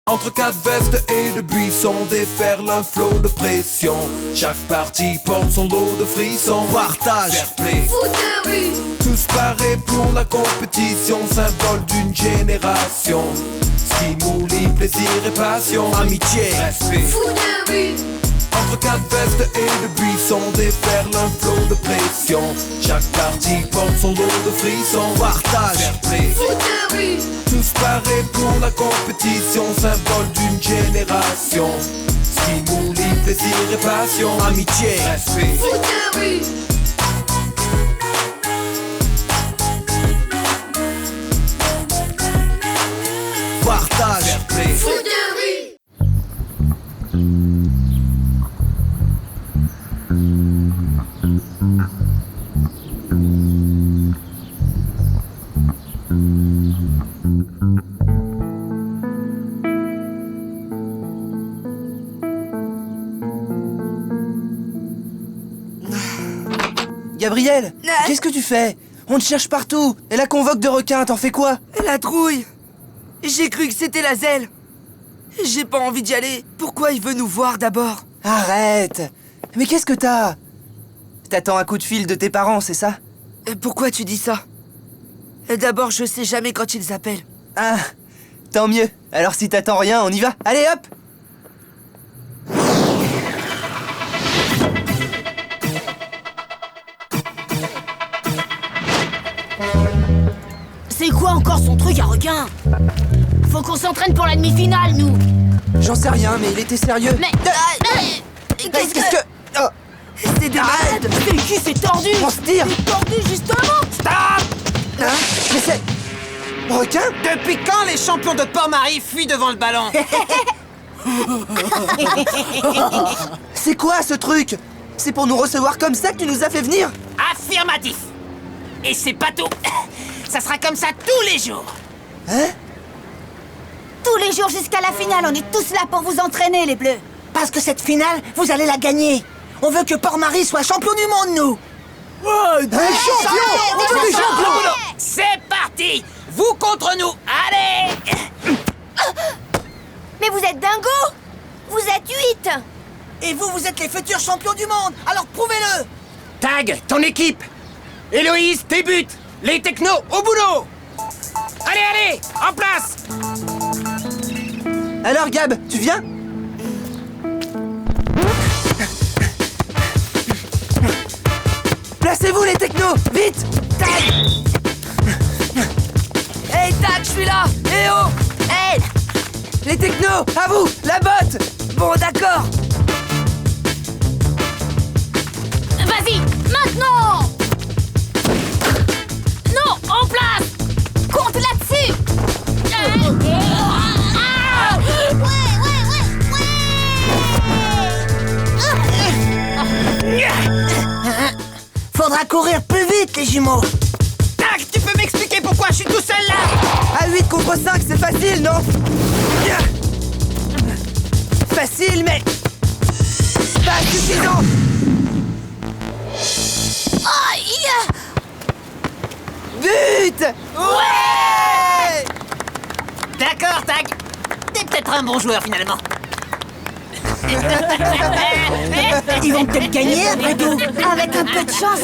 Entre quatre vestes et de buissons déferle un flot de pression. Chaque partie porte son lot de frissons. Partage, fair play, foot de rue, tous parés pour la compétition, symbole d'une génération. Stimuli, plaisir et passion, amitié, respect. foot de rue, Entre quatre vestes et de buissons déferle un flot de pression. Chaque partie porte son lot de frissons. partage, fair play, foot de rue, tous parés pour la compétition, symbole d'une génération. Stimuli, plaisir et passion, amitié, respect. foot de rue, partage, fair play. foot de rue. Gabriel, qu'est-ce que tu fais? On te cherche partout. Et la convoque de requins, t'en fais quoi? La trouille! J'ai cru que c'était la zèle. J'ai pas envie d'y aller. Pourquoi il veut nous voir d'abord? Arrête! Mais qu'est-ce que t'as? T'attends un coup de fil de tes parents, c'est ça? Pourquoi tu dis ça? D'abord, je sais jamais quand ils appellent. Ah, tant mieux. Alors si t'attends rien, on y va. Allez, hop! C'est quoi encore son truc à requin? Faut qu'on s'entraîne pour la demi-finale, nous. J'en sais rien, mais il était sérieux. Mais... Qu'est-ce que... Oh, C'est des malades! C'est qui c'est tordu? on se tire! C'est tordu, justement. Hein? Mais c'est... Requin? Depuis quand les champions de Port-Marie fuient devant le ballon? C'est quoi ce truc? C'est pour nous recevoir comme ça que tu nous as fait venir? Affirmatif. Et c'est pas tout. Ça sera comme ça tous les jours. Hein? Tous les jours jusqu'à la finale, on est tous là pour vous entraîner, les Bleus. Parce que cette finale, vous allez la gagner. On veut que Port-Marie soit champion du monde, nous. C'est parti. Vous contre nous. Allez. Mais vous êtes dingos. Vous êtes 8. Et vous, vous êtes les futurs champions du monde. Alors prouvez-le. Tag, ton équipe. Héloïse, tes buts. Les technos, au boulot. Allez, allez, en place. Alors Gab, tu viens? Placez-vous les technos, vite! Hey, Tac, je suis là! Eh oh! Hey, Les technos, à vous, la botte! Bon, d'accord! vas-y, maintenant. Non, en place. Compte là-dessus. Faudra courir plus vite, les jumeaux. Tag, tu peux m'expliquer pourquoi je suis tout seul là? À 8 contre 5, c'est facile, non? Facile, mais... pas suffisant! But! Ouais! D'accord, Tag. T'es peut-être un bon joueur finalement. Ils vont peut-être gagner après tout. Avec un peu de chance.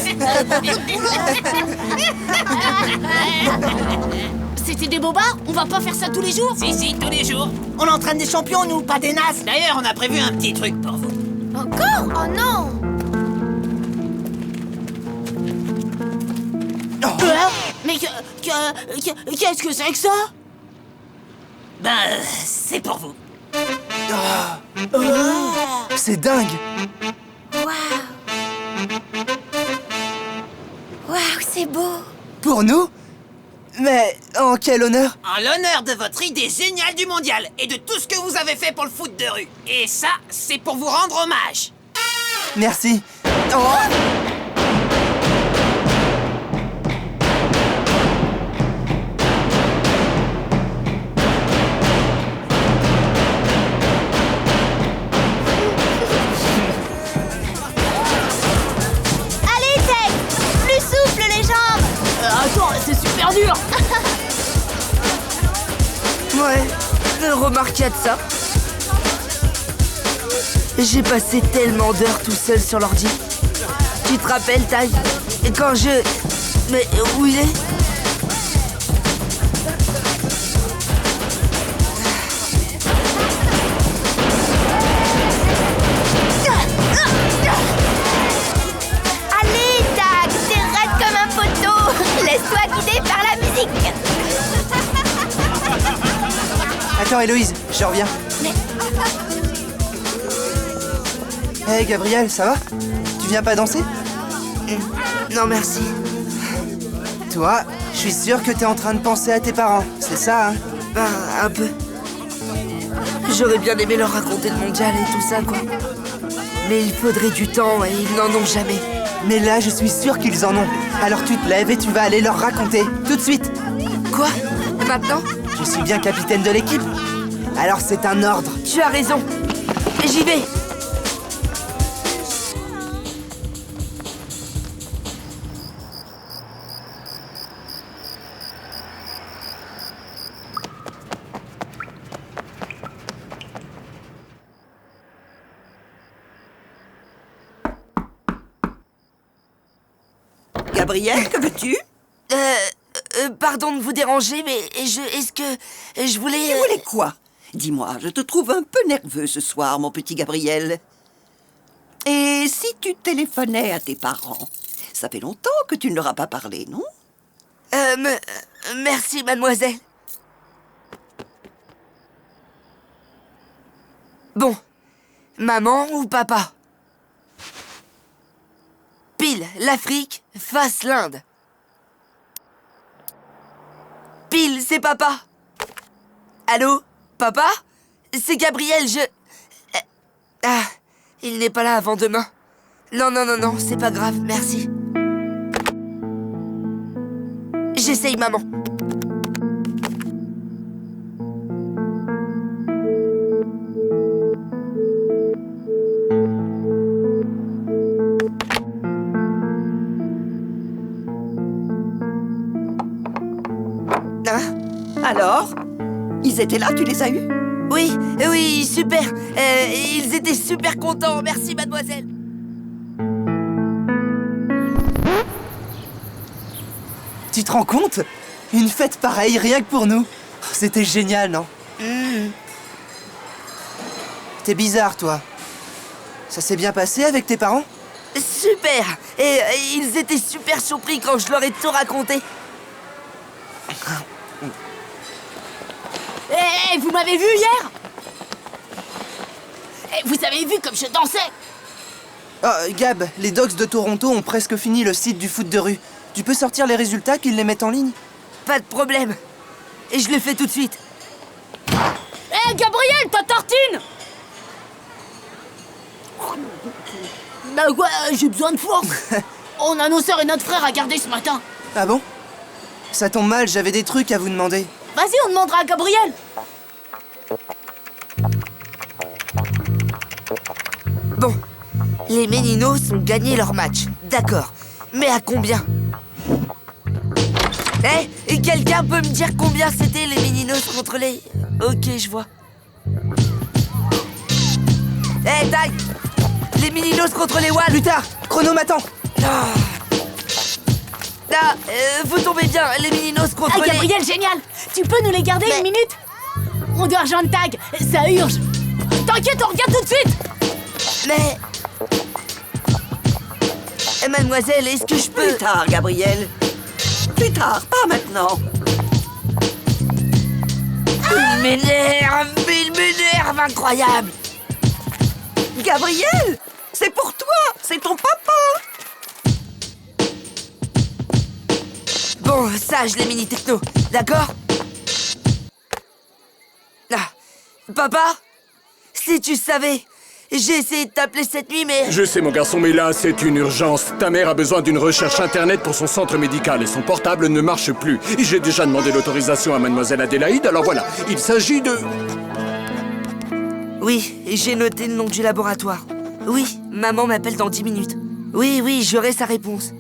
C'était des bobards? On va pas faire ça tous les jours? Si, tous les jours. On entraîne des champions, nous, pas des nazes. D'ailleurs, on a prévu un petit truc pour vous. Encore? Oh non. Mais qu'est-ce que c'est que ça? Ben, c'est pour vous. C'est dingue! Waouh, c'est beau. Pour nous? Mais en quel honneur? En l'honneur de votre idée géniale du mondial et de tout ce que vous avez fait pour le foot de rue. Et ça, c'est pour vous rendre hommage. Merci. Oh. Allez, Tech, plus souple les jambes. Attends, c'est super dur. Ouais, Remarque, y a de ça. J'ai passé tellement d'heures tout seul sur l'ordi. Tu te rappelles, Ty? Et quand je... Mais où il est? Allez, Tag, t'es raide comme un poteau. Laisse-toi guider par la musique. Attends, Héloïse, je reviens. Hey, Gabriel, ça va? Tu viens pas danser? Non, merci. Toi, je suis sûr que t'es en train de penser à tes parents, c'est ça, hein? Ben, un peu. J'aurais bien aimé leur raconter le mondial et tout ça, quoi. Mais il faudrait du temps et ils n'en ont jamais. Mais là, je suis sûr qu'ils en ont. Alors tu te lèves et tu vas aller leur raconter, tout de suite. Quoi? Maintenant? Je suis bien capitaine de l'équipe. Alors c'est un ordre. Tu as raison. J'y vais. Gabriel, que veux-tu? Pardon de vous déranger, mais est-ce que je voulais... Tu voulais quoi? Dis-moi, je te trouve un peu nerveux ce soir, mon petit Gabriel. Et si tu téléphonais à tes parents? Ça fait longtemps que tu ne leur as pas parlé, non? Merci, mademoiselle. Bon, maman ou papa? Pile l'Afrique, face l'Inde. Pile, c'est papa. Allô, papa? C'est Gabriel, Ah, il n'est pas là avant demain. Non, c'est pas grave, merci. J'essaye, maman. Alors? Ils étaient là, tu les as eus? Oui, super. Ils étaient super contents, merci, mademoiselle. Tu te rends compte? Une fête pareille, rien que pour nous. C'était génial, non? T'es bizarre, toi. Ça s'est bien passé avec tes parents? Super. Et ils étaient super surpris quand je leur ai tout raconté. Hé, vous m'avez vu hier? Vous avez vu comme je dansais? Oh, Gab, les Dogs de Toronto ont presque fini le site du foot de rue. Tu peux sortir les résultats, qu'ils les mettent en ligne? Pas de problème. Et je le fais tout de suite. Hé, Gabriel, ta tartine! Bah ouais, j'ai besoin de force. On a nos sœurs et notre frère à garder ce matin. Ah bon? Ça tombe mal, j'avais des trucs à vous demander. Vas-y, on demandera à Gabriel. Bon, les Méninos ont gagné leur match. D'accord. Mais à combien? Et quelqu'un peut me dire combien c'était les Méninos contre les... Ok, je vois. Taille! Les Méninos contre les Walls. Plus tard, chrono m'attend. Vous tombez bien, les Méninos contre les... Gabriel, génial. Tu peux nous les garder une minute? On doit rejoindre Tag, ça urge. T'inquiète, on revient tout de suite. Mais... Mademoiselle, est-ce que je peux... Plus tard, Gabriel. Plus tard, pas maintenant. Il m'énerve, incroyable. Gabriel, c'est pour toi, c'est ton papa. Bon, sage les mini-techno, d'accord? Papa? Si tu savais, j'ai essayé de t'appeler cette nuit, mais... Je sais, mon garçon, mais là, c'est une urgence. Ta mère a besoin d'une recherche internet pour son centre médical et son portable ne marche plus. Et j'ai déjà demandé l'autorisation à mademoiselle Adélaïde, alors voilà, il s'agit de... Oui, j'ai noté le nom du laboratoire. Oui, maman m'appelle dans 10 minutes. Oui, j'aurai sa réponse.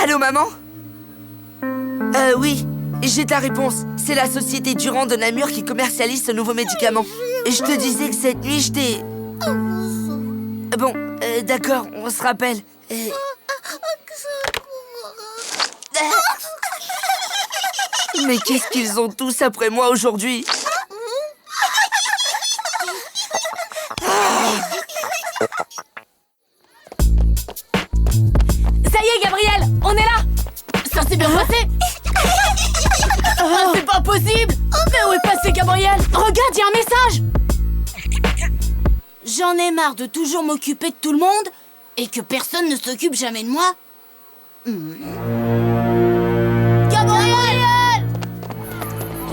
Allô, maman? Oui, j'ai ta réponse. C'est la société Durand de Namur qui commercialise ce nouveau médicament. Et je te disais que cette nuit, je t'ai... Bon, d'accord, on se rappelle. Mais qu'est-ce qu'ils ont tous après moi aujourd'hui? Ça y est, Gabriel, on est là. Ça s'est bien passé. C'est pas possible. Mais où est passé Gabriel? Regarde, il y a un message. J'en ai marre de toujours m'occuper de tout le monde et que personne ne s'occupe jamais de moi. Gabriel!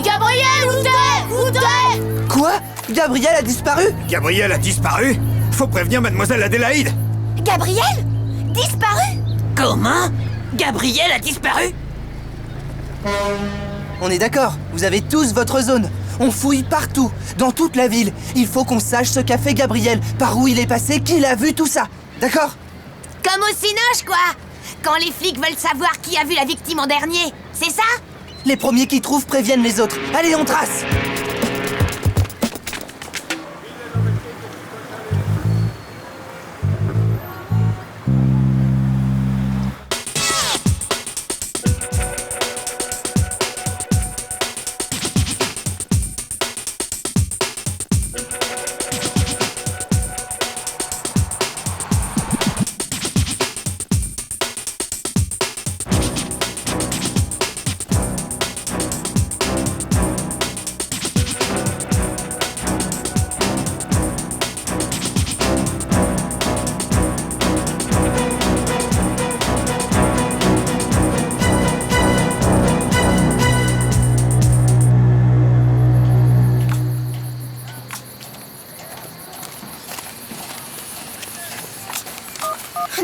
Gabriel, où t'es? Où t'es? Quoi? Gabriel a disparu? Gabriel a disparu? Faut prévenir mademoiselle Adélaïde. Gabriel? Disparu? Comment? Gabriel a disparu? On est d'accord, vous avez tous votre zone. On fouille partout, dans toute la ville. Il faut qu'on sache ce qu'a fait Gabriel, par où il est passé, qui l'a vu, tout ça. D'accord? Comme au Cinoche, quoi. Quand les flics veulent savoir qui a vu la victime en dernier, c'est ça? Les premiers qui trouvent préviennent les autres. Allez, on trace!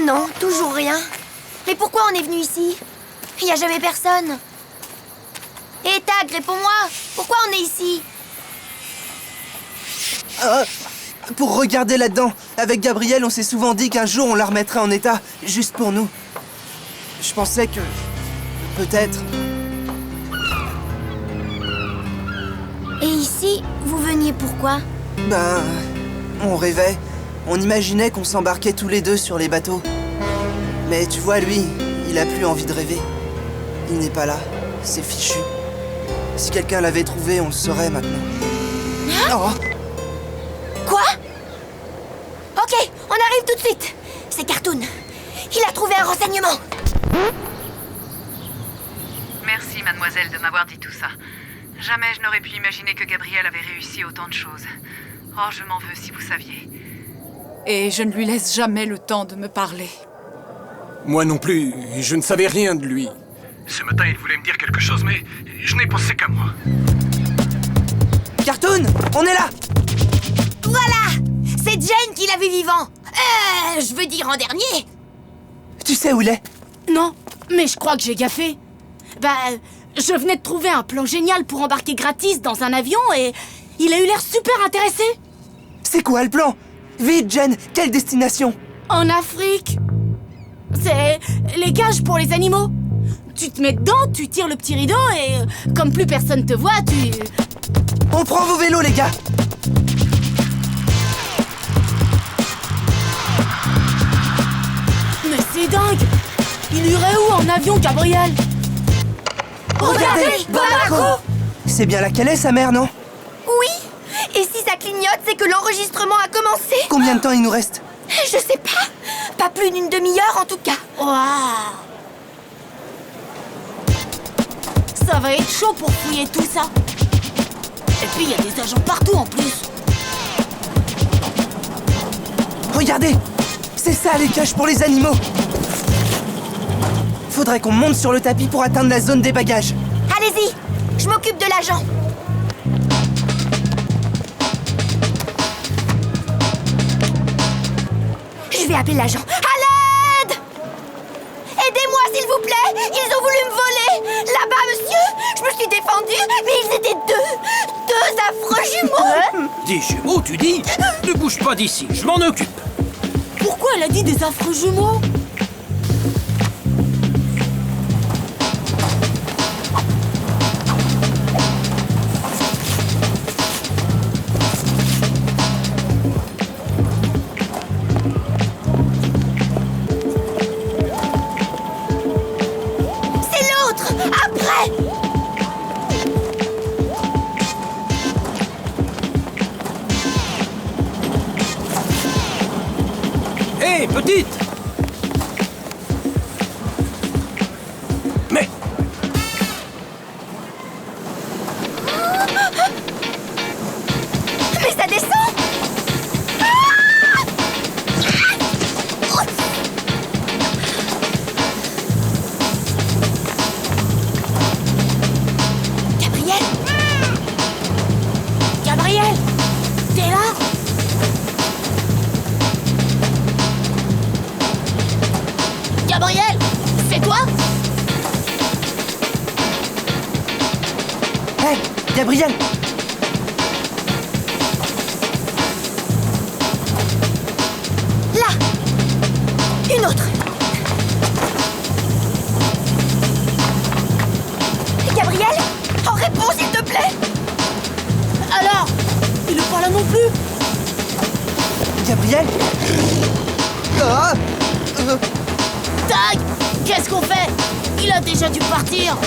Non, toujours rien. Mais pourquoi on est venu ici? Il n'y a jamais personne. Hé, Tag, réponds-moi. Pourquoi on est ici? Pour regarder là-dedans. Avec Gabriel, on s'est souvent dit qu'un jour on la remettrait en état, juste pour nous. Je pensais que... peut-être... Et ici, vous veniez pourquoi? Ben... on rêvait. On imaginait qu'on s'embarquait tous les deux sur les bateaux. Mais tu vois, lui, il a plus envie de rêver. Il n'est pas là. C'est fichu. Si quelqu'un l'avait trouvé, on le saurait maintenant. Oh! Quoi? Ok, on arrive tout de suite. C'est Cartoon. Il a trouvé un renseignement. Merci, mademoiselle, de m'avoir dit tout ça. Jamais je n'aurais pu imaginer que Gabriel avait réussi autant de choses. Oh, je m'en veux si vous saviez. Et je ne lui laisse jamais le temps de me parler. Moi non plus, je ne savais rien de lui. Ce matin, il voulait me dire quelque chose, mais je n'ai pensé qu'à moi. Cartoon, on est là! Voilà! C'est Jane qui l'a vu vivant. Je veux dire en dernier. Tu sais où il est? Non, mais je crois que j'ai gaffé. Je venais de trouver un plan génial pour embarquer gratis dans un avion et il a eu l'air super intéressé. C'est quoi le plan? Vite, Jen, quelle destination? En Afrique. C'est les cages pour les animaux. Tu te mets dedans, tu tires le petit rideau et comme plus personne te voit, tu... On prend vos vélos, les gars! Mais c'est dingue! Il irait où en avion, Gabriel? Regardez, Bamako! C'est bien là qu'elle est, sa mère, non? Oui. Et si ça clignote, c'est que l'enregistrement a commencé. Combien de temps il nous reste? Je sais pas. Pas plus d'une demi-heure en tout cas. Waouh! Ça va être chaud pour fouiller tout ça. Et puis il y a des agents partout en plus. Regardez! C'est ça, les cages pour les animaux! Faudrait qu'on monte sur le tapis pour atteindre la zone des bagages. Allez-y, je m'occupe de l'agent. Je vais appeler l'agent. À l'aide! Aidez-moi, s'il vous plaît! Ils ont voulu me voler! Là-bas, monsieur! Je me suis défendue, mais ils étaient deux affreux jumeaux! Des jumeaux, tu dis? Ne bouge pas d'ici, je m'en occupe. Pourquoi elle a dit des affreux jumeaux? Hé, petite! Mais... Mais ça descend! Gabriel! Gabriel! T'es là? Gabriel! C'est toi? Hé, Gabriel! Là! Une autre! Gabriel! En réponse, s'il te plaît! Alors? Il est pas là non plus. Gabriel? Ah, Tag! Qu'est-ce qu'on fait? Il a déjà dû partir.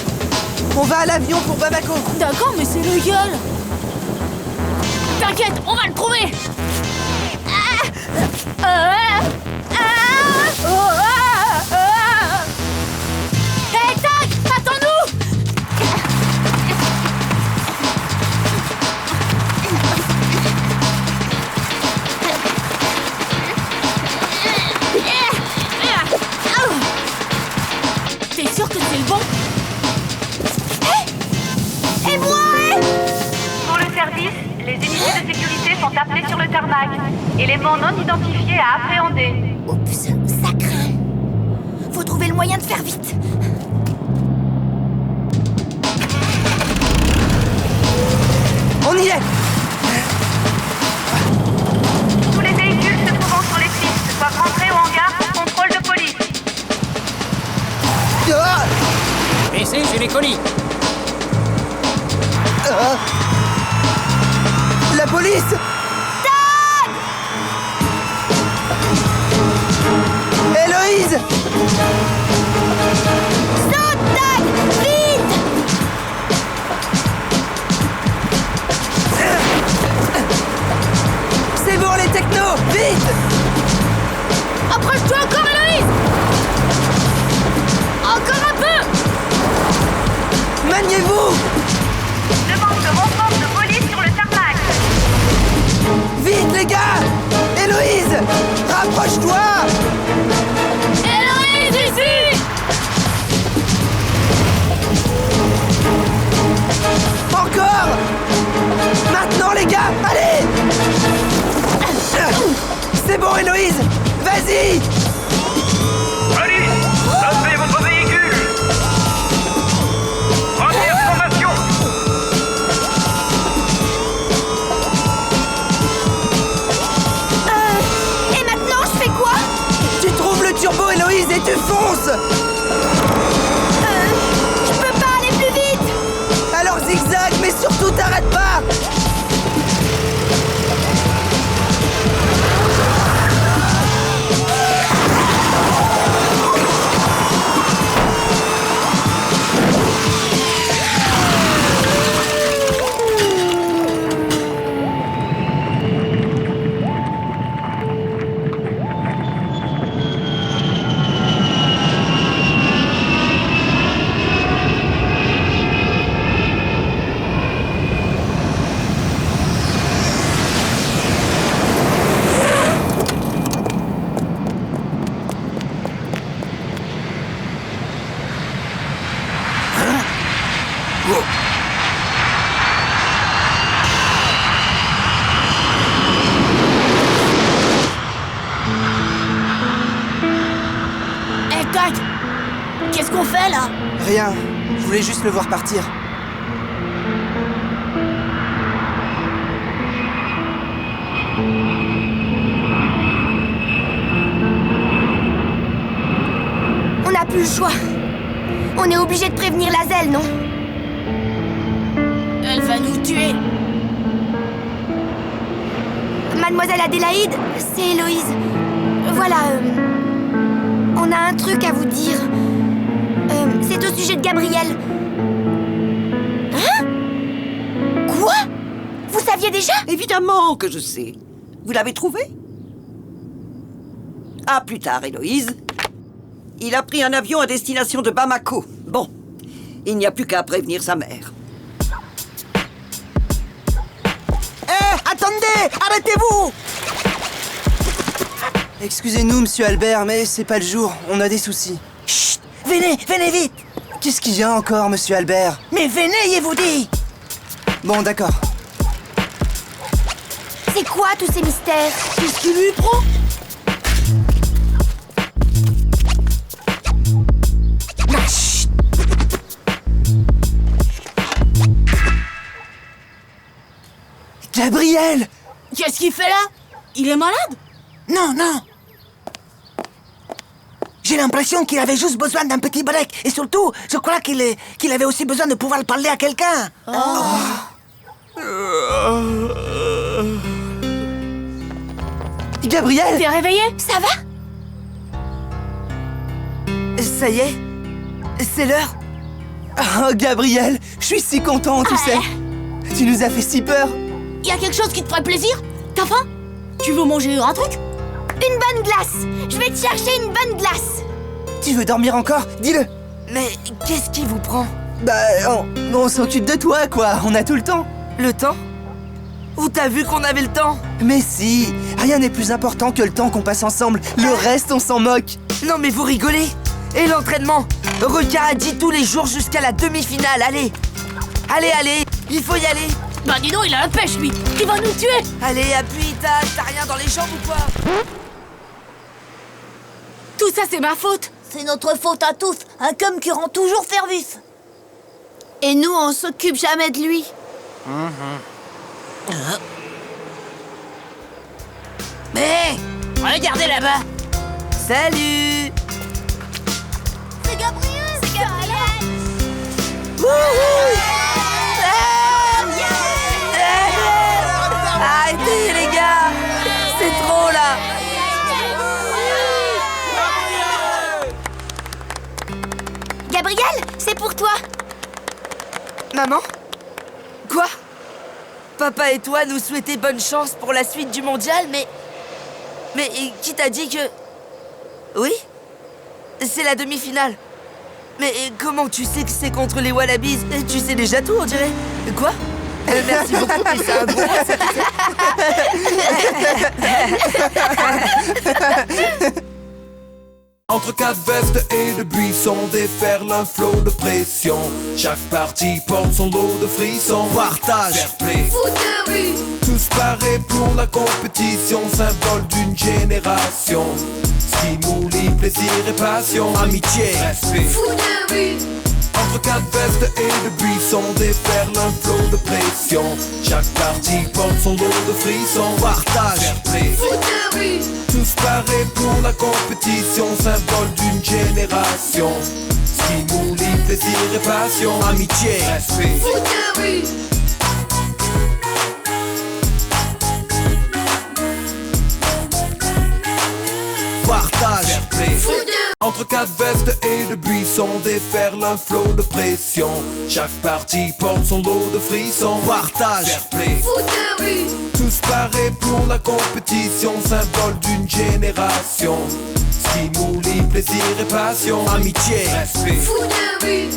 on va à l'avion pour Bamako. D'accord, mais c'est le gueule. T'inquiète, on va le trouver. Hé, Tag! Attends-nous! T'es sûr que c'est le bon? Et moi, hein? Pour le service, les unités de sécurité sont appelées sur le tarmac. Éléments non identifiés à appréhender. Oups, ça craint. Faut trouver le moyen de faire vite. On y est! Tous les véhicules se trouvant sur les pistes doivent rentrer au hangar pour contrôle de police. Ah, Baissez, j'ai les colis. ah. La police! Héloïse! Saute, Tag! Vite! C'est bon les technos! Vite! Approche-toi encore, Héloïse! Encore un peu! Maniez-vous! Demande de renfort de police sur le tarmac. Vite les gars! Héloïse! Rapproche-toi! Héloïse, ici! Encore! Maintenant les gars! Allez! C'est bon Héloïse! Vas-y! Allez, lancez votre véhicule. Première formation. Et maintenant, je fais quoi? Tu trouves le turbo Héloïse et tu fonces! Je peux pas aller plus vite! Alors zigzag, mais surtout t'arrêtes pas! Hé, Tag! Qu'est-ce qu'on fait là? Rien, je voulais juste le voir partir. On n'a plus le choix. On est obligé de prévenir la Zelle, non? Elle va nous tuer. Mademoiselle Adélaïde, c'est Héloïse. Voilà, on a un truc à vous dire. C'est au sujet de Gabriel. Hein? Quoi? Vous saviez déjà? Évidemment que je sais. Vous l'avez trouvé? À plus tard, Héloïse. Il a pris un avion à destination de Bamako. Bon, il n'y a plus qu'à prévenir sa mère. Attendez! Arrêtez-vous! Excusez-nous, monsieur Albert, mais c'est pas le jour. On a des soucis. Chut! Venez vite! Qu'est-ce qu'il y a encore, monsieur Albert? Mais venez, je vous dis! Bon, d'accord. C'est quoi tous ces mystères? Qu'est-ce qui lui prend? Chut! Gabriel! Qu'est-ce qu'il fait là? Il est malade? Non, non! J'ai l'impression qu'il avait juste besoin d'un petit break. Et surtout, je crois qu'il avait aussi besoin de pouvoir parler à quelqu'un. Gabriel! T'es réveillé? Ça va? Ça y est, c'est l'heure. Oh, Gabriel! Je suis si content, tu sais! Tu nous as fait si peur! Y a quelque chose qui te ferait plaisir? T'as faim? Tu veux manger un truc? Une bonne glace! Je vais te chercher une bonne glace! Tu veux dormir encore? Dis-le! Mais qu'est-ce qui vous prend? Bah, on s'occupe de toi, quoi! On a tout le temps! Le temps? Où t'as vu qu'on avait le temps? Mais si! Rien n'est plus important que le temps qu'on passe ensemble! Le reste, on s'en moque! Non mais vous rigolez? Et l'entraînement? Requin a dit tous les jours jusqu'à la demi-finale, allez! Allez, il faut y aller! Bah dis donc, il a la pêche lui! Il va nous tuer! Allez, appuie, t'as rien dans les jambes ou quoi? Tout ça c'est ma faute! C'est notre faute à tous, un cum qui rend toujours Fervus. Et nous, on s'occupe jamais de lui. Mais regardez là-bas! Salut! C'est Gabriel! C'est Gabriel! Arrêtez les gars! C'est trop là! Gabriel, c'est pour toi. Maman? Quoi? Papa et toi nous souhaiter bonne chance pour la suite du mondial, mais qui t'a dit que... Oui? C'est la demi-finale. Mais comment tu sais que c'est contre les Wallabies? Tu sais déjà tout, on dirait. Quoi? Merci beaucoup, mais c'est un gros mot, ça, tu sais. Entre quatre vestes et de buissons déferle un flot de pression. Chaque partie porte son lot de frissons. Partage, fair play, Foot de rue, tous parés pour la compétition, symbole d'une génération. Ce qui nous lie, plaisir et passion, amitié, respect. foot de rue, Entre quatre vestes et de buissons déferle un flot de pression. Chaque partie porte son lot de frissons. Partage, fair play, foot de rue, tous parés pour la compétition, symbole d'une génération. Ce qui nous lie, plaisir et passion, amitié, respect. foot de rue, Partage, fair play. foot de Entre quatre vestes et de buissons déferle un flot de pression. Chaque partie porte son lot de frissons. Partage, fair play, foot de rue, tous parés pour la compétition, symbole d'une génération. Ce qui nous lie, plaisir et passion, amitié, respect. foot de rue,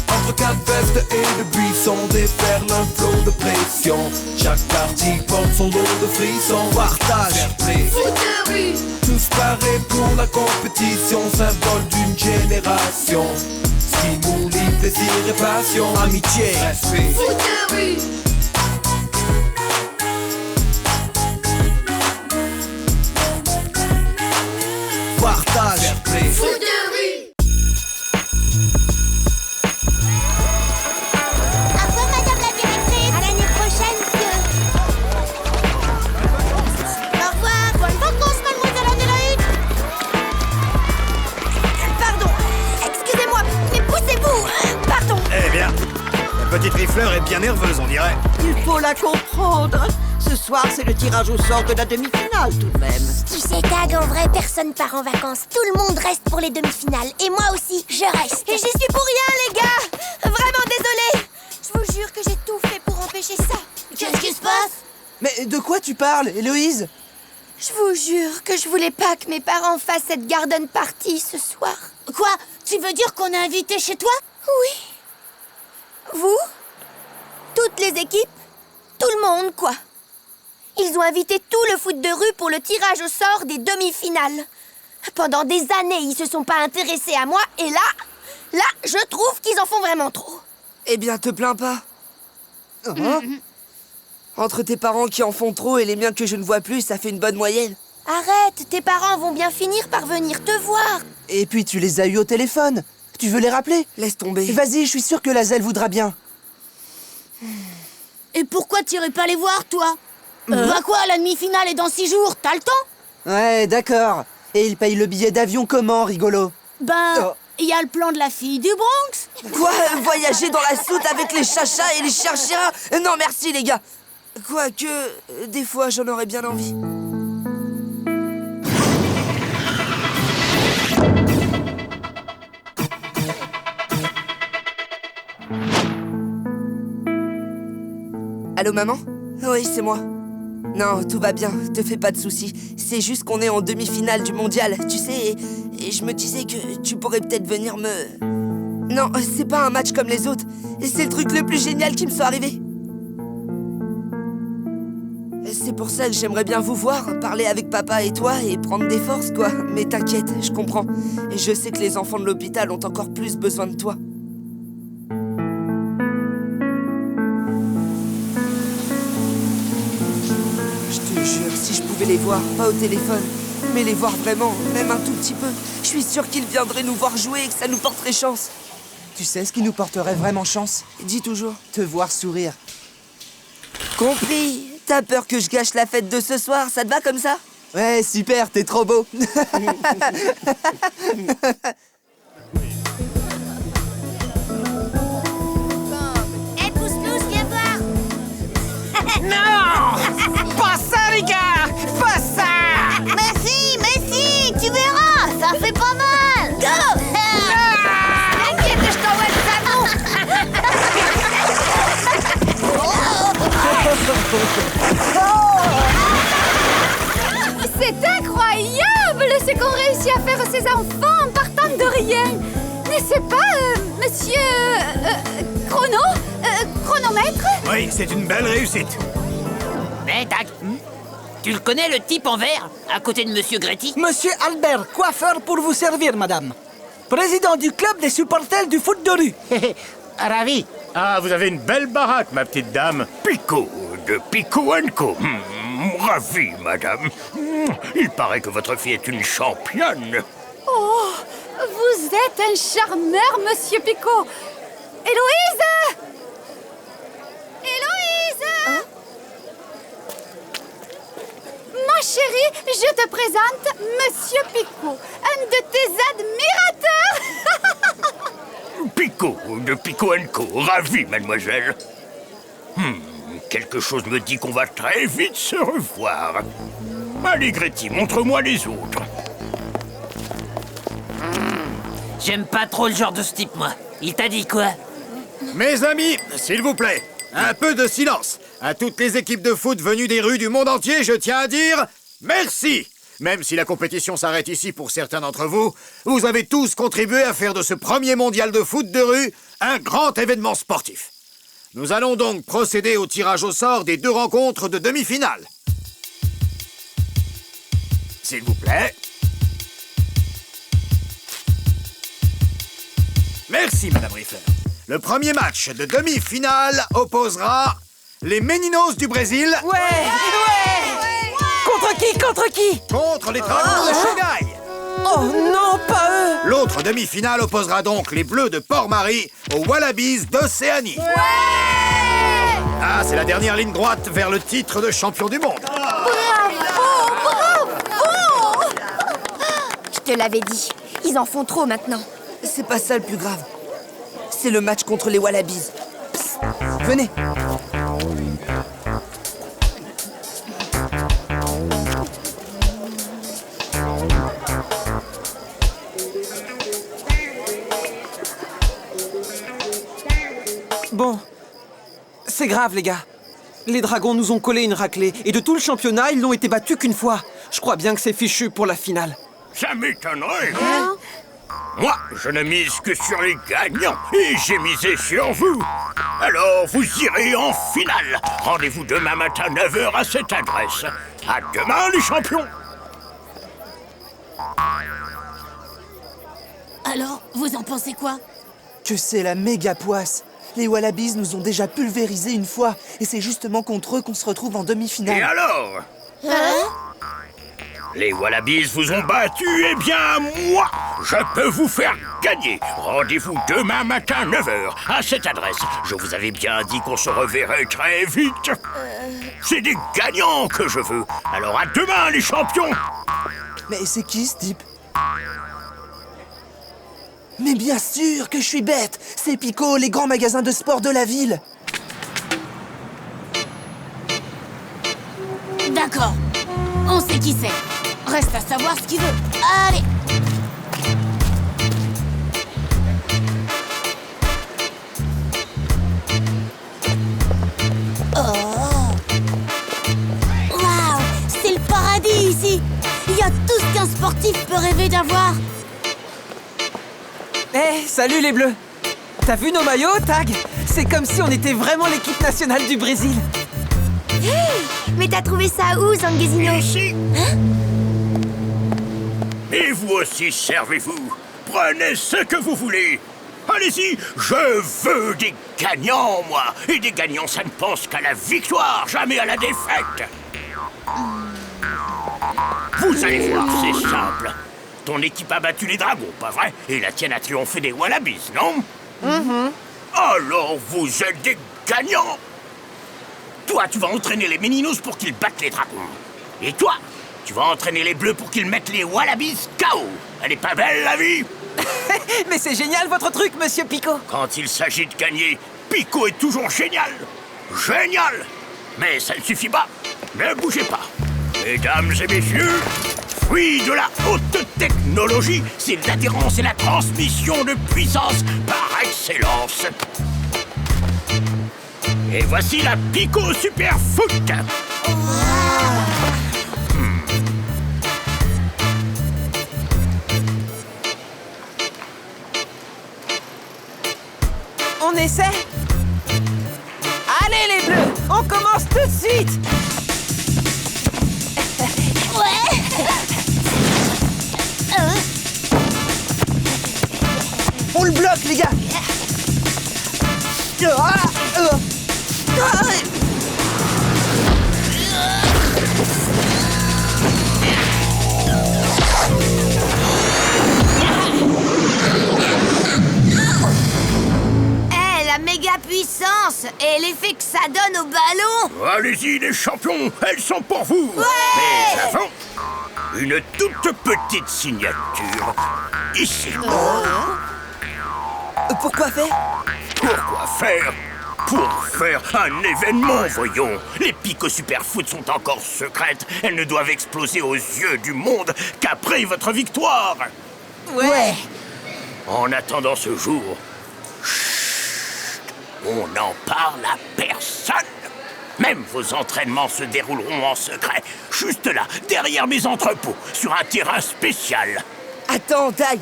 Entre quatre vestes et de buissons déferle un flot de pression. Chaque partie porte son lot de frissons. Partage, fair play, foot de rue, tous parés pour la compétition, symbole d'une génération. Ce qui nous lie, plaisir et passion, amitié, respect. foot de rue, Partage, fair play. foot de rue. Au revoir, madame la directrice. À l'année prochaine, monsieur. Au revoir. Bonnes vacances, mademoiselle Adélaïde. Pardon. Excusez-moi, mais poussez-vous. Pardon. Eh bien, la petite rifleur est bien nerveuse, on dirait. Il faut la comprendre. Ce soir, c'est le tirage au sort de la demi-finale, tout de même. Tu sais, Tag, en vrai, personne part en vacances. Tout le monde reste pour les demi-finales. Et moi aussi, je reste. Et j'y suis pour rien, les gars. Vraiment désolée. Je vous jure que j'ai tout fait pour empêcher ça. Qu'est-ce qui se passe? Mais de quoi tu parles, Héloïse? Je vous jure que je voulais pas que mes parents fassent cette garden party ce soir. Quoi? Tu veux dire qu'on est invité chez toi? Oui. Vous? Toutes les équipes? Tout le monde, quoi. Ils ont invité tout le foot de rue pour le tirage au sort des demi-finales. Pendant des années, ils se sont pas intéressés à moi, et là, je trouve qu'ils en font vraiment trop. Eh bien, te plains pas. Entre tes parents qui en font trop et les miens que je ne vois plus, ça fait une bonne moyenne. Arrête, tes parents vont bien finir par venir te voir. Et puis tu les as eus au téléphone. Tu veux les rappeler? Laisse tomber. Vas-y, je suis sûr que Lazel voudra bien. Et pourquoi t'irais pas les voir, toi? Bah quoi, la demi-finale est dans 6 jours, t'as le temps? Ouais, d'accord. Et il paye le billet d'avion comment, rigolo? Ben, il y a le plan de la fille du Bronx. Quoi? Voyager dans la soute avec les chachas et les chercheurs? Non, merci, les gars. Quoique, des fois, j'en aurais bien envie. Allô, maman? Oui, c'est moi. Non, tout va bien, te fais pas de soucis. C'est juste qu'on est en demi-finale du mondial, tu sais, et je me disais que tu pourrais peut-être venir me... Non, c'est pas un match comme les autres. C'est le truc le plus génial qui me soit arrivé. C'est pour ça que j'aimerais bien vous voir, parler avec papa et toi et prendre des forces, quoi. Mais t'inquiète, je comprends. Et je sais que les enfants de l'hôpital ont encore plus besoin de toi. Je te jure, si je pouvais les voir, pas au téléphone, mais les voir vraiment, même un tout petit peu, je suis sûre qu'ils viendraient nous voir jouer et que ça nous porterait chance. Tu sais ce qui nous porterait vraiment chance? Dis toujours. Te voir sourire. Compris. T'as peur que je gâche la fête de ce soir, ça te va comme ça? Ouais, super, t'es trop beau. Hé, Pousse-Pousse, viens voir. Non! Pas ça, les gars! Pas ça! Mais si, tu verras, ça fait pas mal. Go! T'inquiète, je t'envoie le savon. C'est incroyable ce qu'ont réussi à faire ces enfants en partant de rien. N'est-ce pas, monsieur... chronomètre? Oui, c'est une belle réussite. Hé, Tac, tu le connais, le type en vert, à côté de Monsieur Gretty? Monsieur Albert, coiffeur pour vous servir, madame. Président du club des supporters du foot de rue. Ravi. Ah, vous avez une belle baraque, ma petite dame. Pico, de Pico & Co. Ravi, madame. Il paraît que votre fille est une championne. Oh, vous êtes un charmeur, monsieur Picot. Héloïse! Héloïse! Ma chérie, je te présente Monsieur Picot, un de tes admirateurs. Pico, de Pico & Co. Ravi, mademoiselle. Quelque chose me dit qu'on va très vite se revoir. Allez, Gretty, montre-moi les autres. J'aime pas trop le genre de ce type, moi. Il t'a dit quoi? Mes amis, s'il vous plaît, un peu de silence. À toutes les équipes de foot venues des rues du monde entier, je tiens à dire merci. Même si la compétition s'arrête ici pour certains d'entre vous, vous avez tous contribué à faire de ce premier mondial de foot de rue un grand événement sportif. Nous allons donc procéder au tirage au sort des 2 rencontres de demi-finale. S'il vous plaît. Merci, Madame Riffler. Le premier match de demi-finale opposera les Meninos du Brésil... Ouais! Contre qui? Contre les Dragons de Shanghai. Oh non, pas eux! L'autre demi-finale opposera donc les Bleus de Port-Marie aux Wallabies d'Océanie. Ah, c'est la dernière ligne droite vers le titre de champion du monde. Bravo! Je te l'avais dit, ils en font trop maintenant. C'est pas ça le plus grave. C'est le match contre les Wallabies. Psst, venez. Bon, c'est grave, les gars. Les Dragons nous ont collé une raclée, et de tout le championnat, ils n'ont été battus qu'une fois. Je crois bien que c'est fichu pour la finale. Ça m'étonnerait. Moi, je ne mise que sur les gagnants et j'ai misé sur vous. Alors, vous irez en finale. Rendez-vous demain matin 9h à cette adresse. À demain, les champions. Alors, vous en pensez quoi? Que c'est la méga poisse. Les Wallabies nous ont déjà pulvérisés une fois, et c'est justement contre eux qu'on se retrouve en demi-finale. Et alors? Les Wallabies vous ont battu, eh bien, moi, je peux vous faire gagner. Rendez-vous demain matin 9h à cette adresse. Je vous avais bien dit qu'on se reverrait très vite. C'est des gagnants que je veux. Alors à demain, les champions. Mais c'est qui ce type? Mais bien sûr que je suis bête. C'est Pico, les grands magasins de sport de la ville. D'accord. On sait qui c'est. Reste à savoir ce qu'il veut. Allez! Oh! Waouh! C'est le paradis ici! Il y a tout ce qu'un sportif peut rêver d'avoir! Eh, salut les Bleus! T'as vu nos maillots, Tag? C'est comme si on était vraiment l'équipe nationale du Brésil. Hey! Mais t'as trouvé ça où, Zanguezino? Ici. Et vous aussi, servez-vous. Prenez ce que vous voulez. Allez-y, je veux des gagnants, moi. Et des gagnants, ça ne pense qu'à la victoire, jamais à la défaite. Vous allez voir, c'est simple. Ton équipe a battu les dragons, pas vrai? Et la tienne a triomphé des Wallabies, non? Alors vous êtes des gagnants. Toi, tu vas entraîner les Meninos pour qu'ils battent les dragons. Et toi, tu vas entraîner les Bleus pour qu'ils mettent les Wallabies KO. Elle est pas belle, la vie? Mais c'est génial, votre truc, monsieur Pico. Quand il s'agit de gagner, Pico est toujours génial. Génial. Mais ça ne suffit pas. Ne bougez pas. Mesdames et messieurs, fruit de la haute technologie, c'est l'adhérence et la transmission de puissance par excellence. Et voici la Pico Super Foot. On essaie? Allez les Bleus, on commence tout de suite. Ouais. On le bloque, les gars. La méga puissance et l'effet que ça donne au ballon. Allez-y les champions, elles sont pour vous. Ouais. Mais avant, une toute petite signature. Ici. Pourquoi faire? Pourquoi faire? Pour faire un événement, voyons. Les Pico Superfoot sont encore secrètes. Elles ne doivent exploser aux yeux du monde qu'après votre victoire. Ouais. En attendant ce jour, on n'en parle à personne. Même vos entraînements se dérouleront en secret, juste là, derrière mes entrepôts, sur un terrain spécial. Attends, Tag.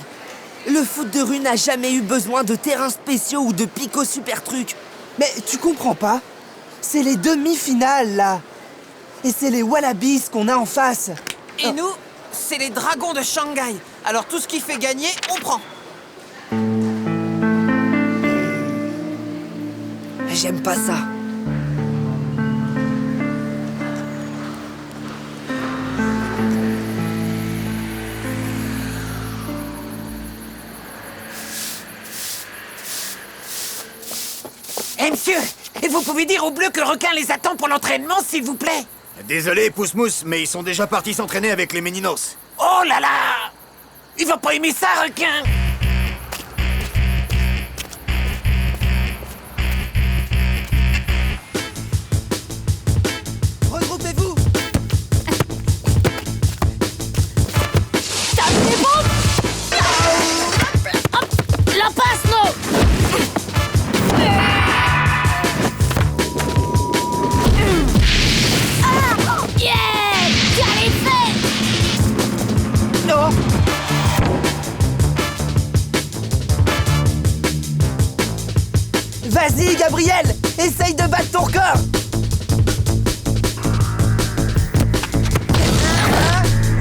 Le foot de rue n'a jamais eu besoin de terrains spéciaux ou de Pico super trucs. Mais tu comprends pas? C'est les demi-finales, là. Et c'est les Wallabies qu'on a en face. Et nous, c'est les dragons de Shanghai. Alors tout ce qui fait gagner, on prend. J'aime pas ça. Eh, monsieur, vous pouvez dire aux Bleus que le requin les attend pour l'entraînement, s'il vous plaît? Désolé, Pousse-Mousse, mais ils sont déjà partis s'entraîner avec les Meninos. Oh là là! Il va pas aimer ça, requin! Regroupez-vous. Tape les bombes! Hop! La passe, non! Yeah! Quel effet! Vas-y, Gabriel, essaye de battre ton record.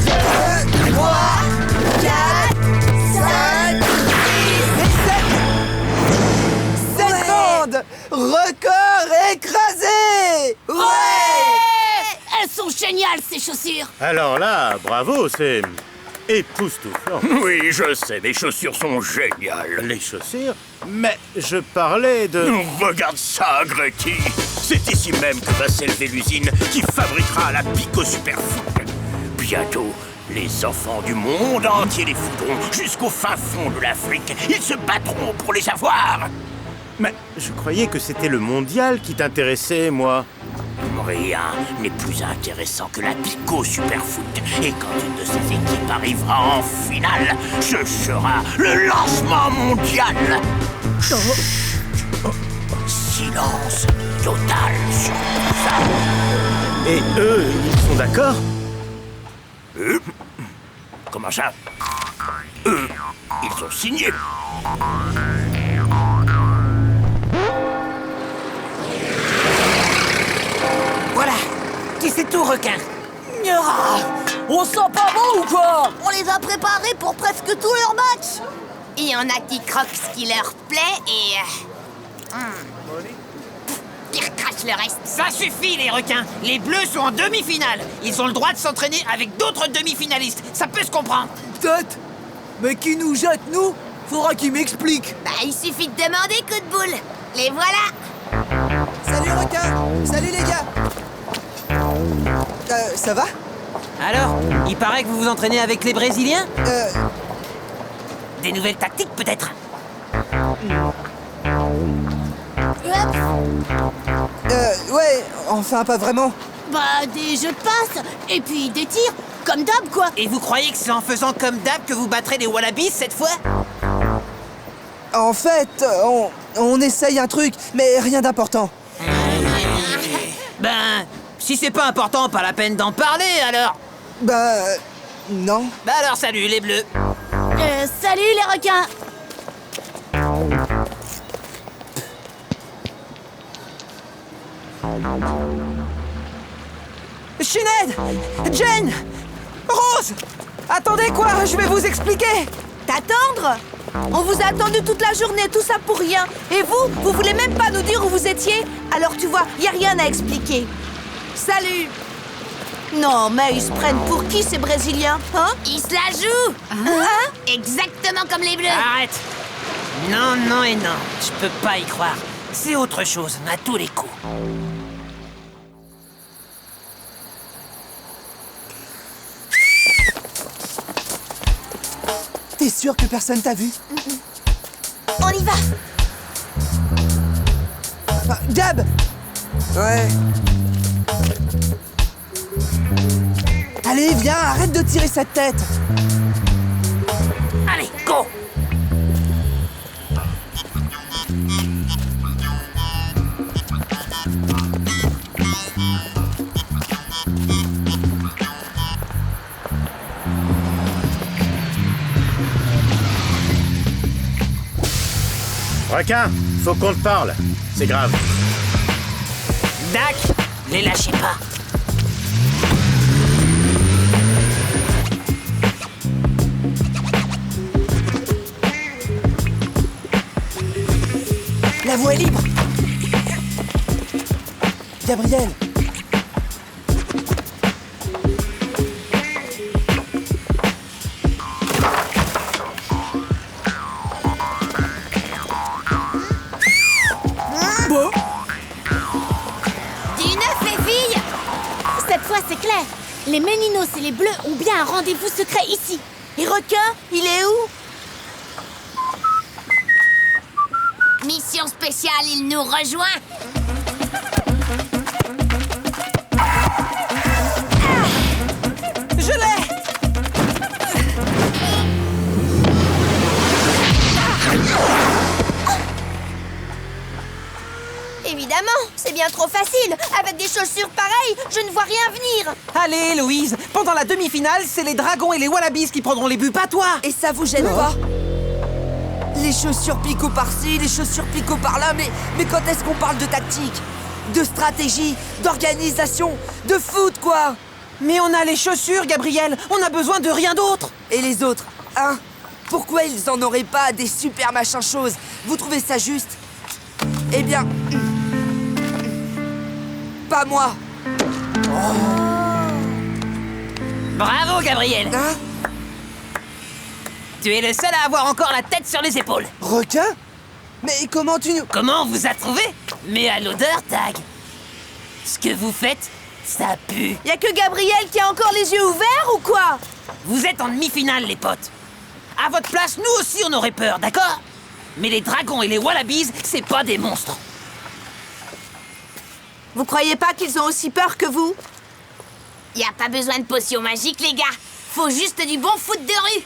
1, 2, 3, 4, 5, 6 et 7 secondes. Record écrasé. Ouais! Elles sont géniales, ces chaussures. Alors là, bravo, c'est époustouflant. Oui, je sais, mes chaussures sont géniales. Les chaussures? Mais je parlais de... Regarde ça, Gretty. C'est ici même que va s'élever l'usine qui fabriquera la Pico Superfood. Bientôt, les enfants du monde entier les foudront jusqu'au fin fond de l'Afrique. Ils se battront pour les avoir. Mais je croyais que c'était le mondial qui t'intéressait, moi. Rien n'est plus intéressant que la Pico Superfoot. Et quand une de ces équipes arrivera en finale, ce sera le lancement mondial. Silence total sur tout ça. Et eux, ils sont d'accord? Comment ça? Eux, ils ont signé. Voilà, tu sais tout, requin. On sent pas bon ou quoi? On les a préparés pour presque tous leurs matchs. Il y en a qui croquent ce qui leur plaît et... Ils recrachent le reste. Ça suffit, les requins. Les Bleus sont en demi-finale. Ils ont le droit de s'entraîner avec d'autres demi-finalistes. Ça peut se comprendre. Peut-être. Mais qui nous jette, nous? Faudra qu'il m'explique. Bah, il suffit de demander, coup de boule. Les voilà. Salut, requin. Salut, les gars. Ça va? Alors, il paraît que vous vous entraînez avec les Brésiliens? Des nouvelles tactiques, peut-être? Ouais, enfin pas vraiment. Bah, des jeux de passe, et puis des tirs, comme d'hab, quoi. Et vous croyez que c'est en faisant comme d'hab que vous battrez les Wallabies cette fois? En fait, on essaye un truc, mais rien d'important. Ben, si c'est pas important, pas la peine d'en parler, alors. Bah, non. Bah alors, salut, les Bleus. Salut, les requins. Sinead! Jen! Rose! Attendez quoi, je vais vous expliquer! T'attendre? On vous a attendu toute la journée, tout ça pour rien. Et vous voulez même pas nous dire où vous étiez? Alors tu vois, y a rien à expliquer. Salut! Non, mais ils se prennent pour qui, ces Brésiliens? Hein? Ils se la jouent! Hein? Exactement comme les Bleus! Arrête! Non, non et non, je peux pas y croire. C'est autre chose, à tous les coups. T'es sûr que personne t'a vu? On y va! Gab! Ouais. Allez, viens, arrête de tirer cette tête! Allez, go! Requin, faut qu'on te parle. C'est grave. Dak, les lâchez pas. La voie est libre! Gabriel! Bon. Du neuf, les filles! Cette fois, c'est clair. Les Méninos et les Bleus ont bien un rendez-vous secret ici. Et Requin, il est où? Mission spéciale, il nous rejoint. Je l'ai! Évidemment, c'est bien trop facile. Avec des chaussures pareilles, je ne vois rien venir. Allez, Héloïse, pendant la demi-finale, c'est les Dragons et les Wallabies qui prendront les buts, pas toi! Et ça vous gêne pas? Les chaussures Pico par-ci, les chaussures Pico par-là, mais quand est-ce qu'on parle de tactique? De stratégie, d'organisation, de foot, quoi! Mais on a les chaussures, Gabriel. On a besoin de rien d'autre. Et les autres, hein? Pourquoi ils en auraient pas des super machins choses? Vous trouvez ça juste? Eh bien... pas moi. Bravo, Gabriel. Hein? Tu es le seul à avoir encore la tête sur les épaules. Requin? Mais comment tu nous... Comment on vous a trouvé? Mais à l'odeur, Tag. Ce que vous faites, ça pue. Y a que Gabriel qui a encore les yeux ouverts ou quoi? Vous êtes en demi-finale, les potes. À votre place, nous aussi, on aurait peur, d'accord? Mais les dragons et les wallabies, c'est pas des monstres. Vous croyez pas qu'ils ont aussi peur que vous? Y a pas besoin de potion magique, les gars. Faut juste du bon foot de rue.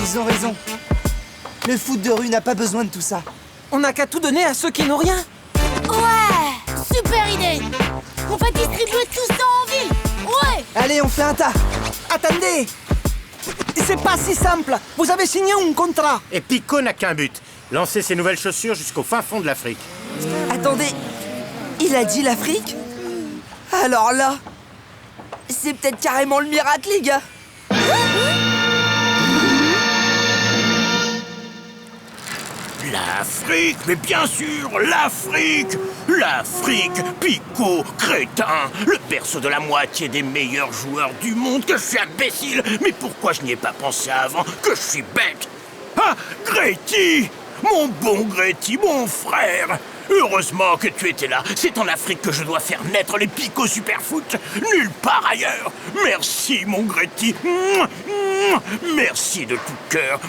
Ils ont raison. Le foot de rue n'a pas besoin de tout ça. On n'a qu'à tout donner à ceux qui n'ont rien. Ouais, super idée. On va distribuer tout ça en ville. Ouais. Allez, on fait un tas. Attendez. C'est pas si simple. Vous avez signé un contrat. Et Pico n'a qu'un but. Lancer ses nouvelles chaussures jusqu'au fin fond de l'Afrique. Attendez, il a dit l'Afrique? Alors là, c'est peut-être carrément le miracle, les gars. L'Afrique, mais bien sûr, l'Afrique! L'Afrique, Pico, crétin, le berceau de la moitié des meilleurs joueurs du monde, que je suis imbécile! Mais pourquoi je n'y ai pas pensé avant? Que je suis bête! Ah, Gretty! Mon bon Gretty, mon frère! Heureusement que tu étais là. C'est en Afrique que je dois faire naître les Pico Superfoot. Nulle part ailleurs. Merci, mon Gretty. Merci de tout cœur.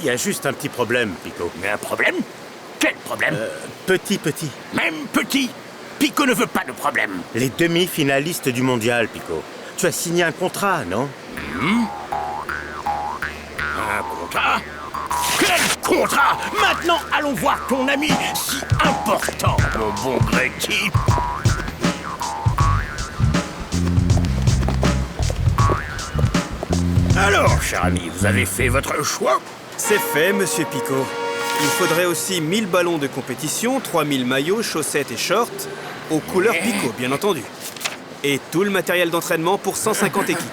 Il y a juste un petit problème, Pico. Mais un problème? Quel problème? Petit. Même petit? Pico ne veut pas de problème. Les demi-finalistes du mondial, Pico. Tu as signé un contrat, non? Un contrat? Quel contrat? Maintenant, allons voir ton ami si important, mon bon Gretty. Alors, cher ami, vous avez fait votre choix? C'est fait, monsieur Pico. Il faudrait aussi 1000 ballons de compétition, 3000 maillots, chaussettes et shorts, aux couleurs Pico, bien entendu. Et tout le matériel d'entraînement pour 150 équipes.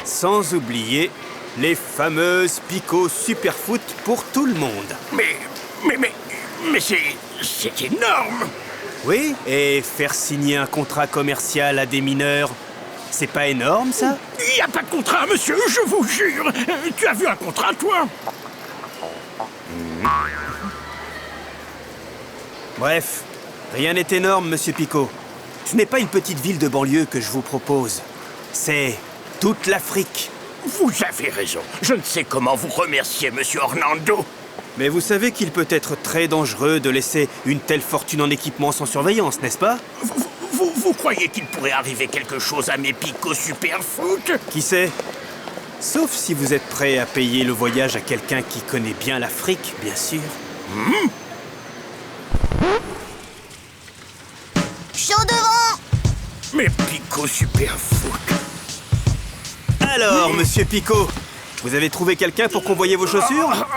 Sans oublier les fameuses Pico Superfoot pour tout le monde. Mais c'est énorme! Oui, et faire signer un contrat commercial à des mineurs, c'est pas énorme, ça? Il n'y a pas de contrat, monsieur, je vous jure! Tu as vu un contrat, toi? Bref, rien n'est énorme, monsieur Pico. Ce n'est pas une petite ville de banlieue que je vous propose. C'est toute l'Afrique. Vous avez raison. Je ne sais comment vous remercier, monsieur Orlando. Mais vous savez qu'il peut être très dangereux de laisser une telle fortune en équipement sans surveillance, n'est-ce pas? Vous croyez qu'il pourrait arriver quelque chose à mes Pico Superfoot? Qui sait? Sauf si vous êtes prêt à payer le voyage à quelqu'un qui connaît bien l'Afrique, bien sûr. Chaud devant. Mes Pico Superfoot. Alors, monsieur Pico, vous avez trouvé quelqu'un pour convoyer vos chaussures?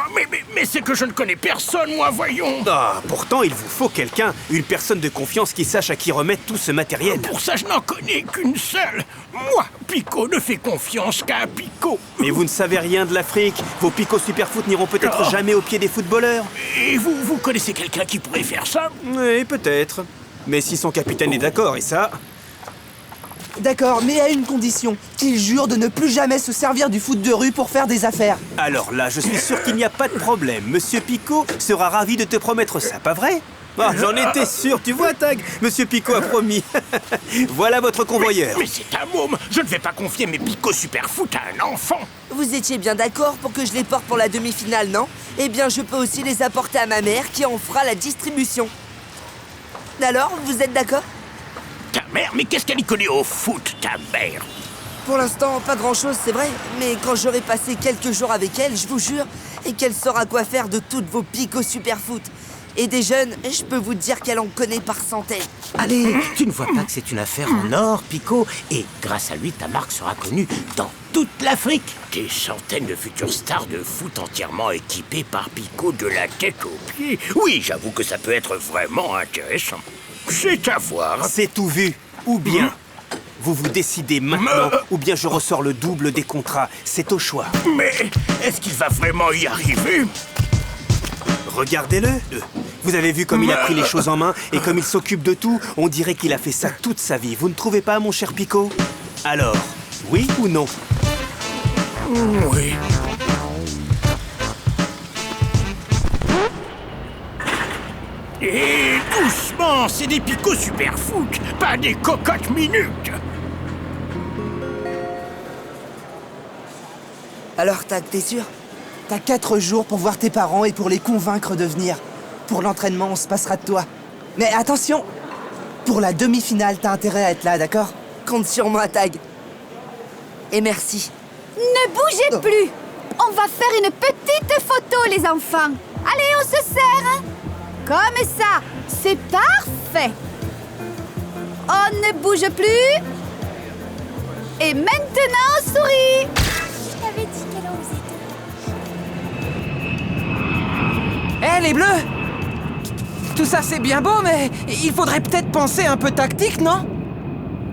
Mais c'est que je ne connais personne, moi, voyons. Ah, pourtant, il vous faut quelqu'un, une personne de confiance qui sache à qui remettre tout ce matériel. Pour ça, je n'en connais qu'une seule. Moi, Pico ne fait confiance qu'à Pico. Mais vous ne savez rien de l'Afrique. Vos Pico Superfoot n'iront peut-être jamais au pied des footballeurs. Et vous connaissez quelqu'un qui pourrait faire ça? Oui, peut-être. Mais si son capitaine est d'accord, et ça... D'accord, mais à une condition, qu'il jure de ne plus jamais se servir du foot de rue pour faire des affaires. Alors là, je suis sûr qu'il n'y a pas de problème. Monsieur Pico sera ravi de te promettre ça, pas vrai? Ah, j'en étais sûr, tu vois, Tag? Monsieur Pico a promis. Voilà votre convoyeur. Mais c'est un môme. Je ne vais pas confier mes Pico Superfoot à un enfant. Vous étiez bien d'accord pour que je les porte pour la demi-finale, non? Eh bien, je peux aussi les apporter à ma mère qui en fera la distribution. Alors, vous êtes d'accord? Ta mère? Mais qu'est-ce qu'elle y connaît au foot, ta mère? Pour l'instant, pas grand-chose, c'est vrai. Mais quand j'aurai passé quelques jours avec elle, je vous jure, et qu'elle saura quoi faire de toutes vos Pico Superfoot, Et des jeunes, je peux vous dire qu'elle en connaît par centaines. Allez, tu ne vois pas que c'est une affaire en or, Pico? Et grâce à lui, ta marque sera connue dans toute l'Afrique. Des centaines de futures stars de foot entièrement équipées par Pico de la tête aux pieds. Oui, j'avoue que ça peut être vraiment intéressant. C'est à voir. C'est tout vu. Ou bien, vous vous décidez maintenant, ou bien je ressors le double des contrats. C'est au choix. Mais est-ce qu'il va vraiment y arriver? Regardez-le. Vous avez vu comme il a pris les choses en main et comme il s'occupe de tout? On dirait qu'il a fait ça toute sa vie. Vous ne trouvez pas, mon cher Pico? Alors, oui ou non? Oui. Et doucement, c'est des Pico super foot, pas des cocottes minutes. Alors, Tag, t'es sûr? T'as 4 jours pour voir tes parents et pour les convaincre de venir. Pour l'entraînement, on se passera de toi. Mais attention! Pour la demi-finale, t'as intérêt à être là, d'accord? Compte sur moi, Tag. Et merci. Ne bougez plus. On va faire une petite photo, les enfants. Allez, on se serre. Comme ça. C'est parfait. On ne bouge plus. Et maintenant, souris. Je t'avais dit qu'elle en faisait Hé, les bleus! Tout ça, c'est bien beau, mais il faudrait peut-être penser un peu tactique, non?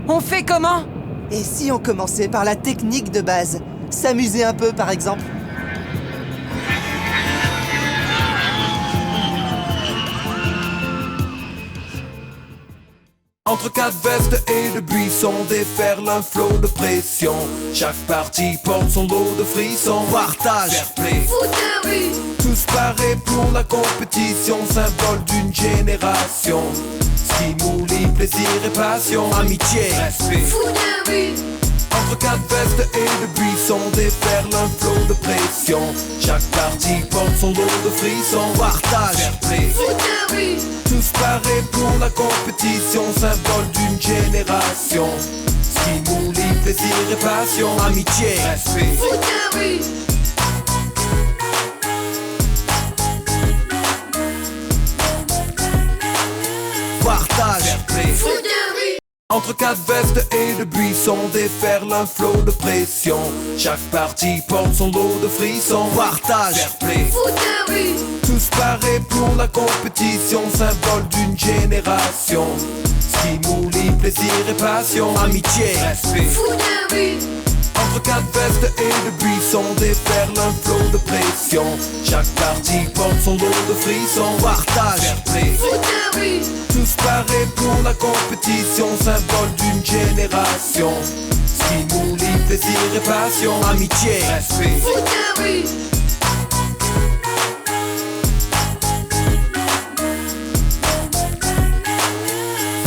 On fait comment? Et si on commençait par la technique de base? S'amuser un peu, par exemple. Entre 4 vestes et de buissons, déferle un flot de pression. Chaque partie porte son lot de frissons. Partage, fair play, Foot de rue. tous parés pour la compétition, symbole d'une génération. Stimuli, plaisir et passion, amitié, respect. Foot de rue. Entre 4 vestes et de buissons, déferle un flot de pression. Chaque partie porte son lot de frissons. Partage, fair play, Foot de rue. tous parés pour la compétition, symbole d'une génération. Stimuli, plaisir et passion, amitié, respect. Foot de rue. Partage, fair play. Foot de rue. Entre 4 vestes et de buissons, déferle un flot de pression. Chaque partie porte son lot de frissons. Partage, fair play, Foot de rue. tous parés pour la compétition, symbole d'une génération. Stimuli, plaisir et passion, amitié, respect. Foot de rue. Entre 4 vestes et de buissons, déferle un flot de pression. Chaque partie porte son lot de frissons. Partage, fair play, Foot de rue. tous parés pour la compétition, symbole d'une génération. Stimuli, plaisir et passion, amitié, respect. Foot de rue.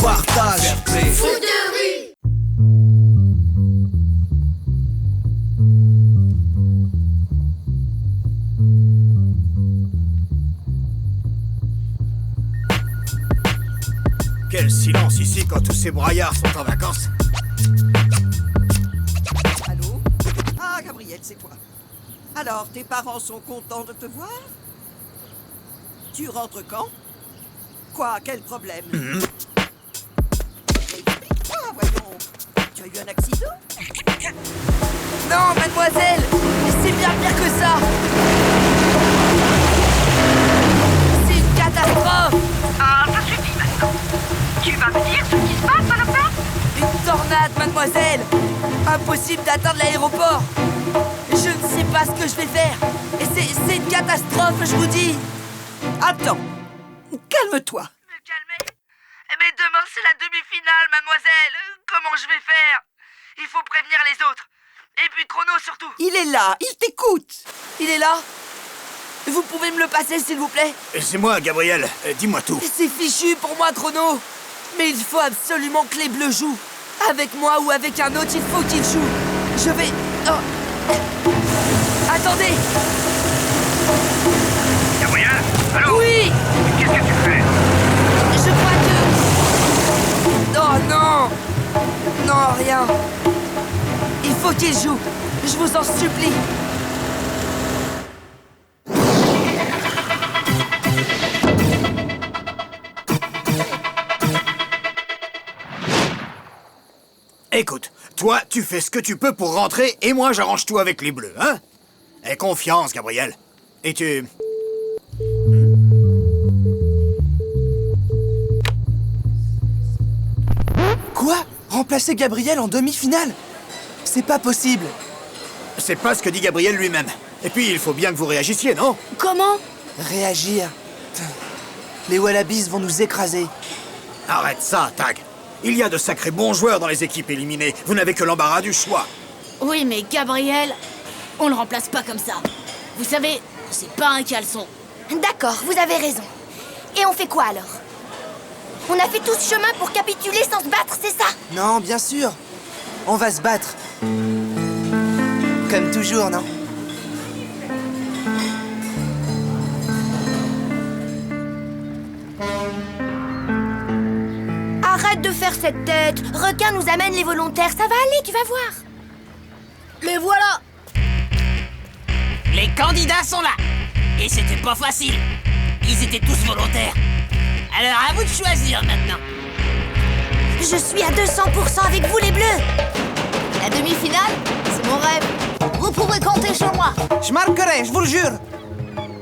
Partage, fair play. Foot de rue. Quel silence ici quand tous ces braillards sont en vacances. Allô? Ah, Gabriel, c'est toi. Alors, tes parents sont contents de te voir? Tu rentres quand? Quoi? Quel problème? Explique-moi, voyons. Tu as eu un accident? Non, mademoiselle! C'est bien pire que ça! C'est une catastrophe! Ah, ça suffit maintenant. Tu vas me dire ce qui se passe, salopard? Une tornade, mademoiselle! Impossible d'atteindre l'aéroport! Je ne sais pas ce que je vais faire! Et c'est une catastrophe, je vous dis! Attends. Calme-toi. Me calmer? Mais demain, c'est la demi-finale, mademoiselle! Comment je vais faire? Il faut prévenir les autres! Et puis Chrono, surtout! Il est là, il t'écoute. Il est là? Vous pouvez me le passer, s'il vous plaît? C'est moi, Gabriel. Dis-moi tout. C'est fichu pour moi, Chrono! Mais il faut absolument que les Bleus jouent! Avec moi ou avec un autre, il faut qu'ils jouent! Je vais... Oh. Attendez! Gabriel? Allô? Oui! Qu'est-ce que tu fais? Je crois que... Oh non! Non, rien! Il faut qu'ils jouent! Je vous en supplie! Écoute, toi, tu fais ce que tu peux pour rentrer, et moi, j'arrange tout avec les bleus, hein? Aie confiance, Gabriel. Et tu... Quoi? Remplacer Gabriel en demi-finale? C'est pas possible. C'est pas ce que dit Gabriel lui-même. Et puis, il faut bien que vous réagissiez, non? Comment? Réagir. Les Wallabies vont nous écraser. Arrête ça, Tag. Il y a de sacrés bons joueurs dans les équipes éliminées. Vous n'avez que l'embarras du choix. Oui, mais Gabriel, on le remplace pas comme ça. Vous savez, c'est pas un caleçon. D'accord, vous avez raison. Et on fait quoi alors? On a fait tout ce chemin pour capituler sans se battre, c'est ça? Non, bien sûr. On va se battre. Comme toujours, non? Arrête de faire cette tête. Requin nous amène les volontaires. Ça va aller, tu vas voir. Les voilà. Les candidats sont là. Et c'était pas facile. Ils étaient tous volontaires. Alors à vous de choisir maintenant. Je suis à 200% avec vous, les bleus. La demi-finale, c'est mon rêve. Vous pouvez compter sur moi. Je marquerai, je vous le jure.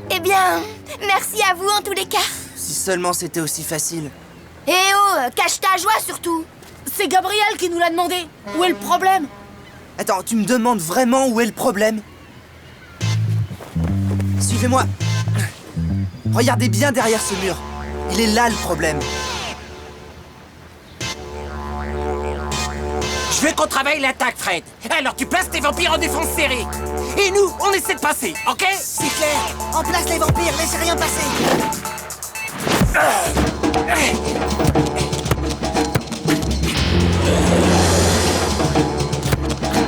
Eh bien, merci à vous en tous les cas. Si seulement c'était aussi facile. Eh oh, cache ta joie surtout. C'est Gabriel qui nous l'a demandé. Où est le problème? Attends, tu me demandes vraiment où est le problème? Suivez-moi. Regardez bien derrière ce mur. Il est là le problème. Je veux qu'on travaille l'attaque, Fred. Alors tu places tes vampires en défense serrée. Et nous, on essaie de passer, ok? C'est clair. En place les vampires, laissez rien passer.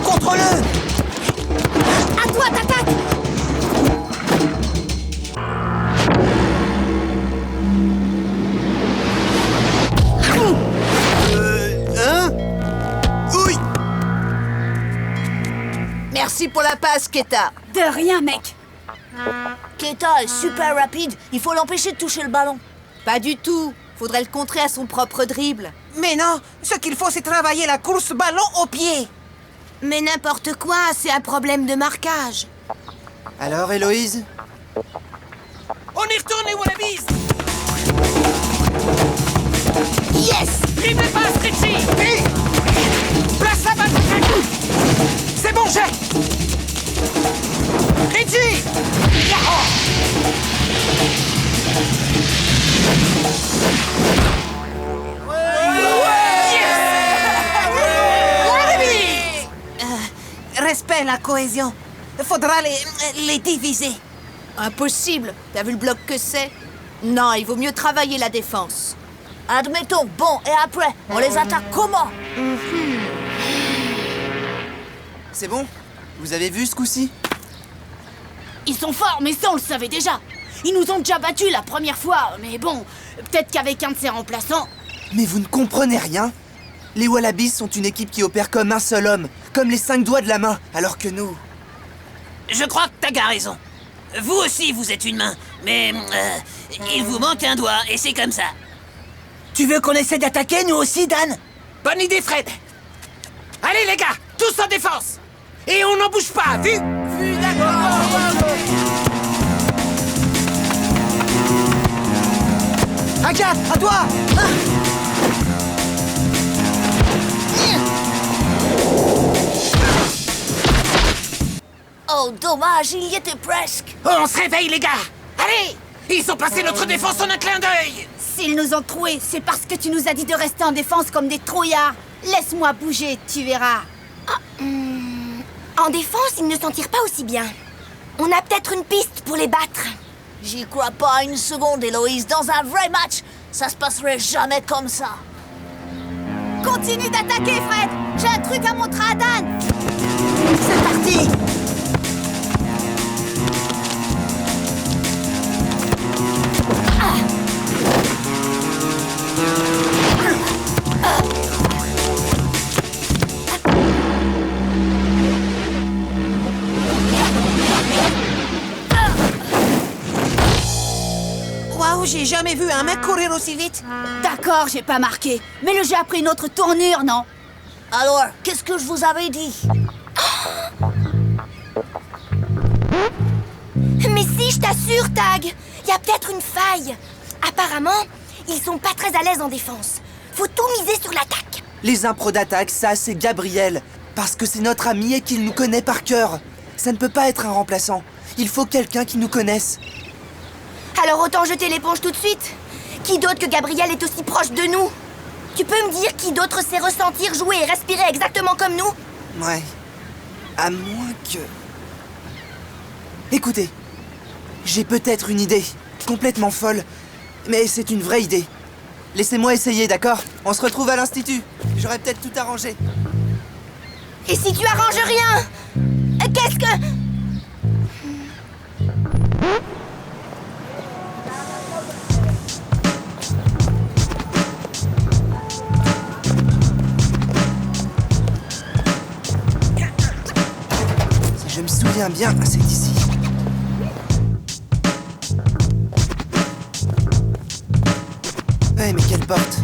Contre-le. À toi, t'attaques. Hein? Oui. Merci pour la passe, Keta. De rien, mec. Keta est super rapide. Il faut l'empêcher de toucher le ballon. Pas du tout. Faudrait le contrer à son propre dribble. Mais non, ce qu'il faut, c'est travailler la course ballon au pied. Mais n'importe quoi, c'est un problème de marquage. Alors, Héloïse? On y retourne, les Wallabies! Yes! Vive les passes, Richie! Vite! Place la balle! C'est bon, jet! Richie! Respect la cohésion. Faudra les diviser. Impossible. T'as vu le bloc que c'est? Non, il vaut mieux travailler la défense. Admettons, bon, et après, on les attaque comment? C'est bon? Vous avez vu ce coup-ci? Ils sont forts, mais ça, on le savait déjà. Ils nous ont déjà battus la première fois, mais bon, peut-être qu'avec un de ses remplaçants... Mais vous ne comprenez rien? Les Wallabies sont une équipe qui opère comme un seul homme, comme les 5 doigts de la main, alors que nous... Je crois que Taga a raison. Vous aussi, vous êtes une main. Mais il vous manque un doigt, et c'est comme ça. Tu veux qu'on essaie d'attaquer, nous aussi, Dan? Bonne idée, Fred! Allez, les gars, tous en défense! Et on n'en bouge pas, vu? Vu, d'accord! Agathe, à toi! Oh, dommage, il y était presque. Oh, on se réveille, les gars! Allez! Ils ont passé notre défense en un clin d'œil! S'ils nous ont troués, c'est parce que tu nous as dit de rester en défense comme des trouillards. Laisse-moi bouger, tu verras. En défense, ils ne s'en tirent pas aussi bien. On a peut-être une piste pour les battre. J'y crois pas une seconde, Héloïse. Dans un vrai match, ça se passerait jamais comme ça. Continue d'attaquer, Fred! J'ai un truc à montrer à Dan! C'est parti! Waouh, j'ai jamais vu un mec courir aussi vite. D'accord, j'ai pas marqué. Mais le jeu a pris une autre tournure, non? Alors, qu'est-ce que je vous avais dit? Mais si, je t'assure, Tag, il y a peut-être une faille. Apparemment, ils sont pas très à l'aise en défense. Faut tout miser sur l'attaque. Les impros d'attaque, ça, c'est Gabriel. Parce que c'est notre ami et qu'il nous connaît par cœur. Ça ne peut pas être un remplaçant. Il faut quelqu'un qui nous connaisse. Alors autant jeter l'éponge tout de suite. Qui d'autre que Gabriel est aussi proche de nous? Tu peux me dire qui d'autre sait ressentir, jouer et respirer exactement comme nous? Ouais. À moins que... Écoutez, j'ai peut-être une idée. Complètement folle. Mais c'est une vraie idée. Laissez-moi essayer, d'accord? On se retrouve à l'institut. J'aurais peut-être tout arrangé. Et si tu arranges rien? Qu'est-ce que... Si je me souviens bien, c'est ici. Ouais, mais quelle porte?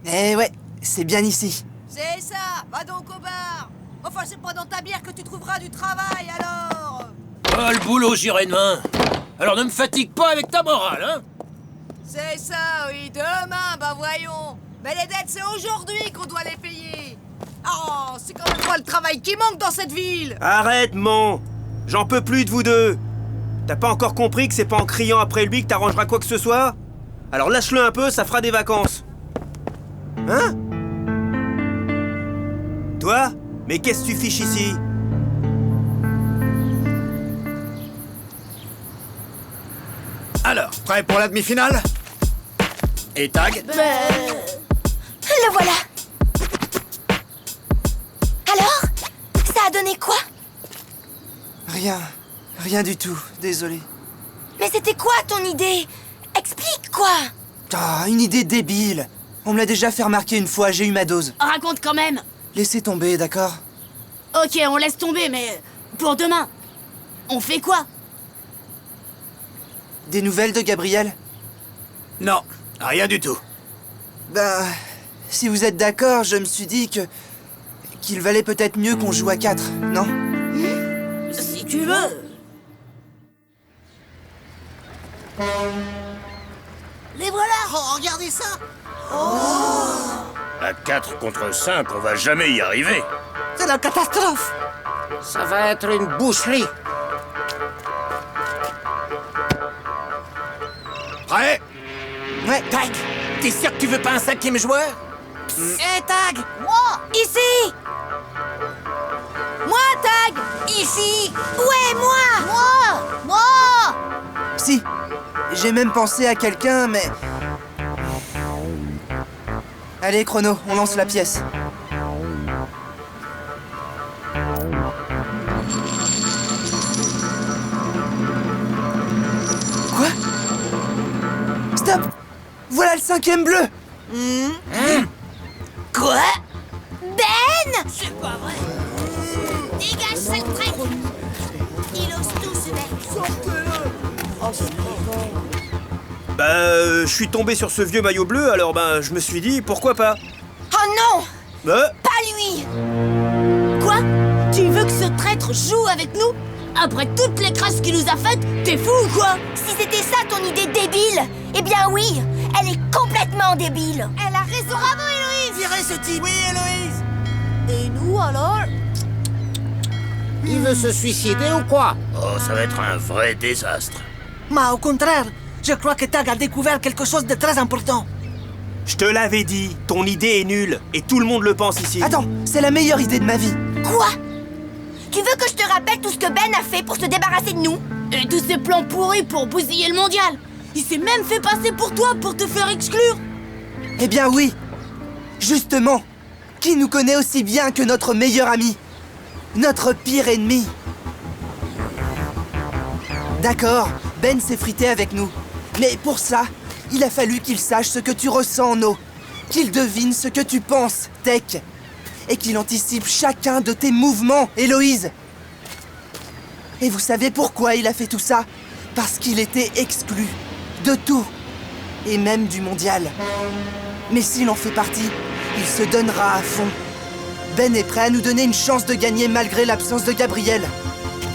Eh ouais, c'est bien ici. C'est ça, va donc au bar. Enfin, c'est pas dans ta bière que tu trouveras du travail, alors. Oh, le boulot, j'irai demain. Alors ne me fatigue pas avec ta morale, hein. C'est ça, oui, demain, bah voyons. Mais les dettes, c'est aujourd'hui qu'on doit les payer. Oh, c'est quand même pas le travail qui manque dans cette ville. Arrête, Mon. J'en peux plus de vous deux. T'as pas encore compris que c'est pas en criant après lui que t'arrangeras quoi que ce soit? Alors lâche-le un peu, ça fera des vacances. Hein? Toi? Mais qu'est-ce que tu fiches ici? Alors, prêt pour la demi-finale? Et Tag? Le voilà. Alors? Ça a donné quoi? Rien du tout, désolé. Mais c'était quoi ton idée? Explique quoi? Ah, une idée débile. On me l'a déjà fait remarquer une fois, j'ai eu ma dose. Raconte quand même. Laissez tomber, d'accord? Ok, on laisse tomber, mais pour demain, on fait quoi? Des nouvelles de Gabriel? Non, rien du tout. Ben, si vous êtes d'accord, je me suis dit qu'il valait peut-être mieux qu'on joue à 4, non? Si tu veux. Les voilà, regardez ça. À 4 contre 5, on va jamais y arriver. C'est la catastrophe. Ça va être une boucherie. Prêt? Ouais. Tag, t'es sûr que tu veux pas un 5e joueur? Hé, Tag! Moi, Ici! moi, Tag. Ici! Ouais, moi! Moi. Si, j'ai même pensé à quelqu'un, mais... Allez, Chrono, on lance la pièce. Quoi? Stop! Voilà le 5e bleu! Quoi? Ben! C'est pas vrai. Dégage, sale traître! Il ose tout, ce mec! Je suis tombé sur ce vieux maillot bleu, alors je me suis dit, pourquoi pas? Oh non! Bah, Pas lui! Quoi? Tu veux que ce traître joue avec nous? Après toutes les crasses qu'il nous a faites, t'es fou ou quoi? Si c'était ça ton idée débile, eh bien oui, elle est complètement débile. Elle a raison. Bravo, Héloïse. Virez ce type. Oui, Héloïse. Et nous, alors? Il veut se suicider ou quoi? Oh, ça va être un vrai désastre. Mais au contraire, je crois que Tag a découvert quelque chose de très important. je te l'avais dit, ton idée est nulle, et tout le monde le pense ici. Attends, c'est la meilleure idée de ma vie. Quoi? Tu veux que je te rappelle tout ce que Ben a fait pour se débarrasser de nous? Et tous ces plans pourris pour bousiller le mondial. Il s'est même fait passer pour toi pour te faire exclure. Eh bien oui. Justement, qui nous connaît aussi bien que notre meilleur ami? Notre pire ennemi. D'accord, Ben s'est frité avec nous. Mais pour ça, il a fallu qu'il sache ce que tu ressens, No. Qu'il devine ce que tu penses, Tech. Et qu'il anticipe chacun de tes mouvements, Héloïse. Et vous savez pourquoi il a fait tout ça? Parce qu'il était exclu de tout. et même du mondial. Mais s'il en fait partie, il se donnera à fond. Ben est prêt à nous donner une chance de gagner malgré l'absence de Gabriel.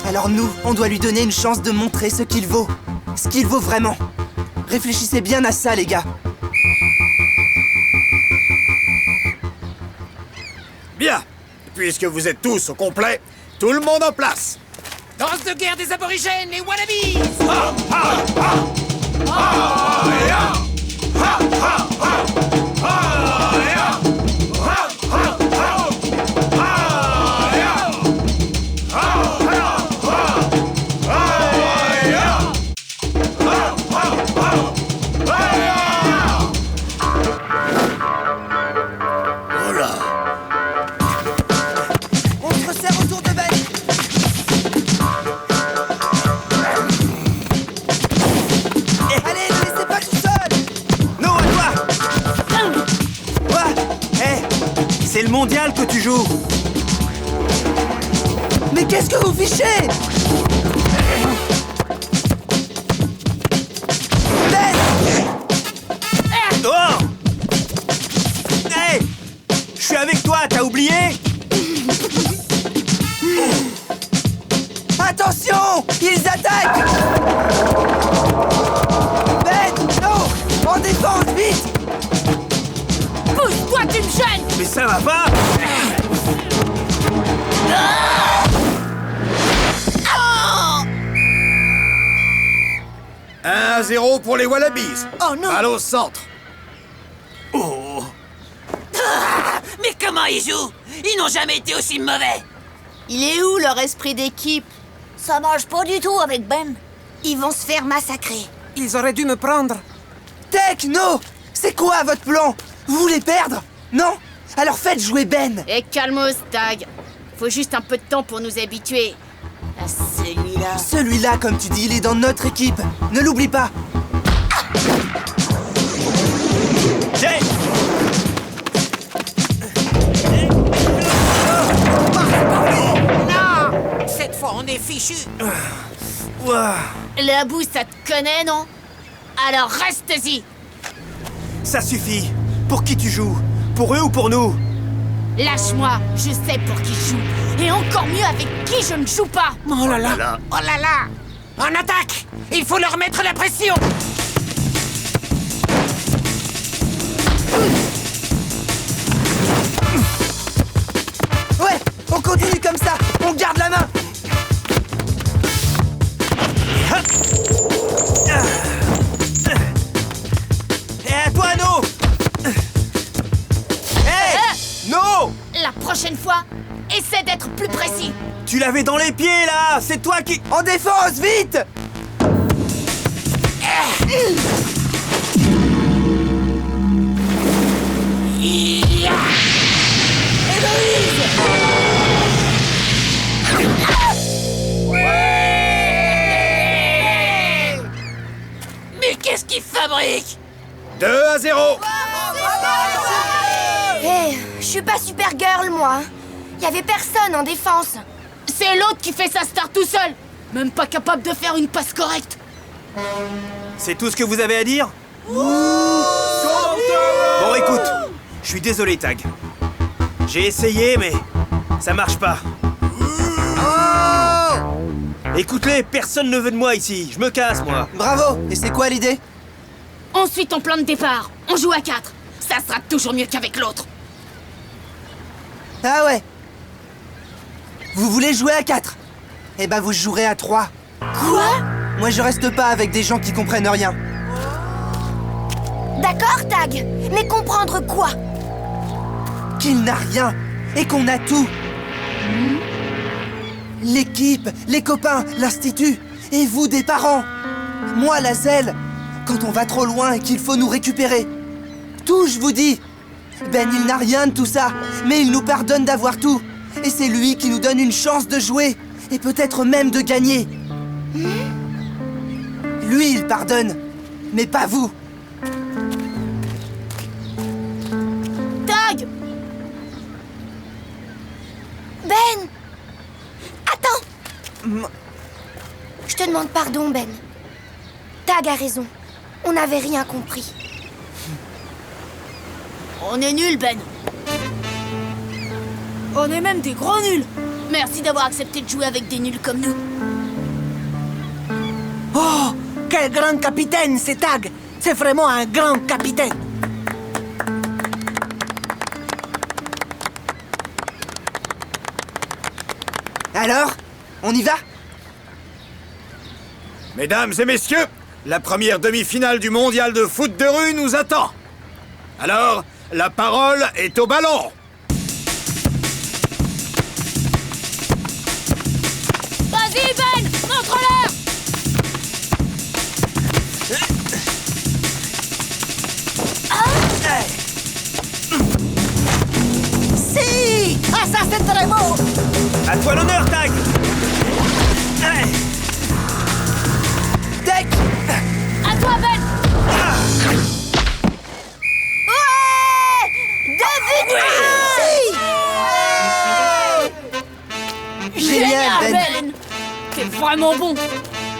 Alors nous, on doit lui donner une chance de montrer ce qu'il vaut. Ce qu'il vaut vraiment. Réfléchissez bien à ça, les gars. Bien. Puisque vous êtes tous au complet, tout le monde en place. Danse de guerre des aborigènes, les wannabes! On se resserre autour de Ben. Allez, ne laissez pas tout seul. Non, à toi. Hé, c'est le mondial que tu joues. Mais qu'est-ce que vous fichez? Ben! Oh! Hé! Je suis avec toi, t'as oublié? Attention! Ils attaquent! Ben! Non! En défense, vite! Pousse-toi, tu me gênes! Mais ça va pas! 1-0 pour les Wallabies. Oh non! Balle au centre. Oh! Ah, mais comment ils jouent? Ils n'ont jamais été aussi mauvais! Il est où leur esprit d'équipe? Ça marche pas du tout avec Ben. Ils vont se faire massacrer. Ils auraient dû me prendre. Techno! C'est quoi votre plan? Vous voulez perdre? Non? Alors faites jouer Ben! Et calmos, Tag. Faut juste un peu de temps pour nous habituer à celui-là. Celui-là, comme tu dis, il est dans notre équipe. Ne l'oublie pas. J'ai... Non! Cette fois, on est fichu! La boue, ça te connaît, non? Alors reste-y! Ça suffit. Pour qui tu joues? Pour eux ou pour nous? Lâche-moi, je sais pour qui je joue. Et encore mieux avec qui je ne joue pas. Oh là là! Oh là là! En attaque! Il faut leur mettre la pression! Ouais, on continue comme ça. On garde la main. Et à toi, No! Hé! No! La prochaine fois, essaie d'être plus précis. Tu l'avais dans les pieds, là! C'est toi qui... En défense, vite! Mais qu'est-ce qu'ils fabriquent? 2-0. Hé, je suis pas Supergirl, moi. Y avait personne en défense. C'est l'autre qui fait sa star tout seul. Même pas capable de faire une passe correcte. C'est tout ce que vous avez à dire? Bon, écoute, je suis désolé, Tag. J'ai essayé, mais ça marche pas. Écoute-les, personne ne veut de moi ici. Je me casse, moi. Bravo. Et c'est quoi l'idée? On suit ton plan de départ. On joue à 4. Ça sera toujours mieux qu'avec l'autre. Ah ouais. Vous voulez jouer à 4? Eh ben vous jouerez à 3. Quoi? Moi je reste pas avec des gens qui comprennent rien. D'accord, Tag. Mais comprendre quoi? Qu'il n'a rien et qu'on a tout. L'équipe, les copains, l'institut et vous des parents. Moi la zèle, quand on va trop loin et qu'il faut nous récupérer. Tout, je vous dis. Ben il n'a rien de tout ça, mais il nous pardonne d'avoir tout. Et c'est lui qui nous donne une chance de jouer et peut-être même de gagner. Lui il pardonne, mais pas vous. Tag! Ben! Attends! Je te demande pardon, Ben. Tag a raison. On n'avait rien compris. On est nuls, Ben. On est même des gros nuls. Merci d'avoir accepté de jouer avec des nuls comme nous. Oh, quel grand capitaine, c'est Tag. C'est vraiment un grand capitaine. Alors, on y va? Mesdames et messieurs, la première demi-finale du mondial de foot de rue nous attend. Alors, la parole est au ballon. Vas-y, Ben, montre-leur. Si! Ah, ça, c'est très beau! À toi l'honneur, Tag! Deck! À toi, Ben. Ouais! Deux buts! Si! Génial, Ben! T'es vraiment bon.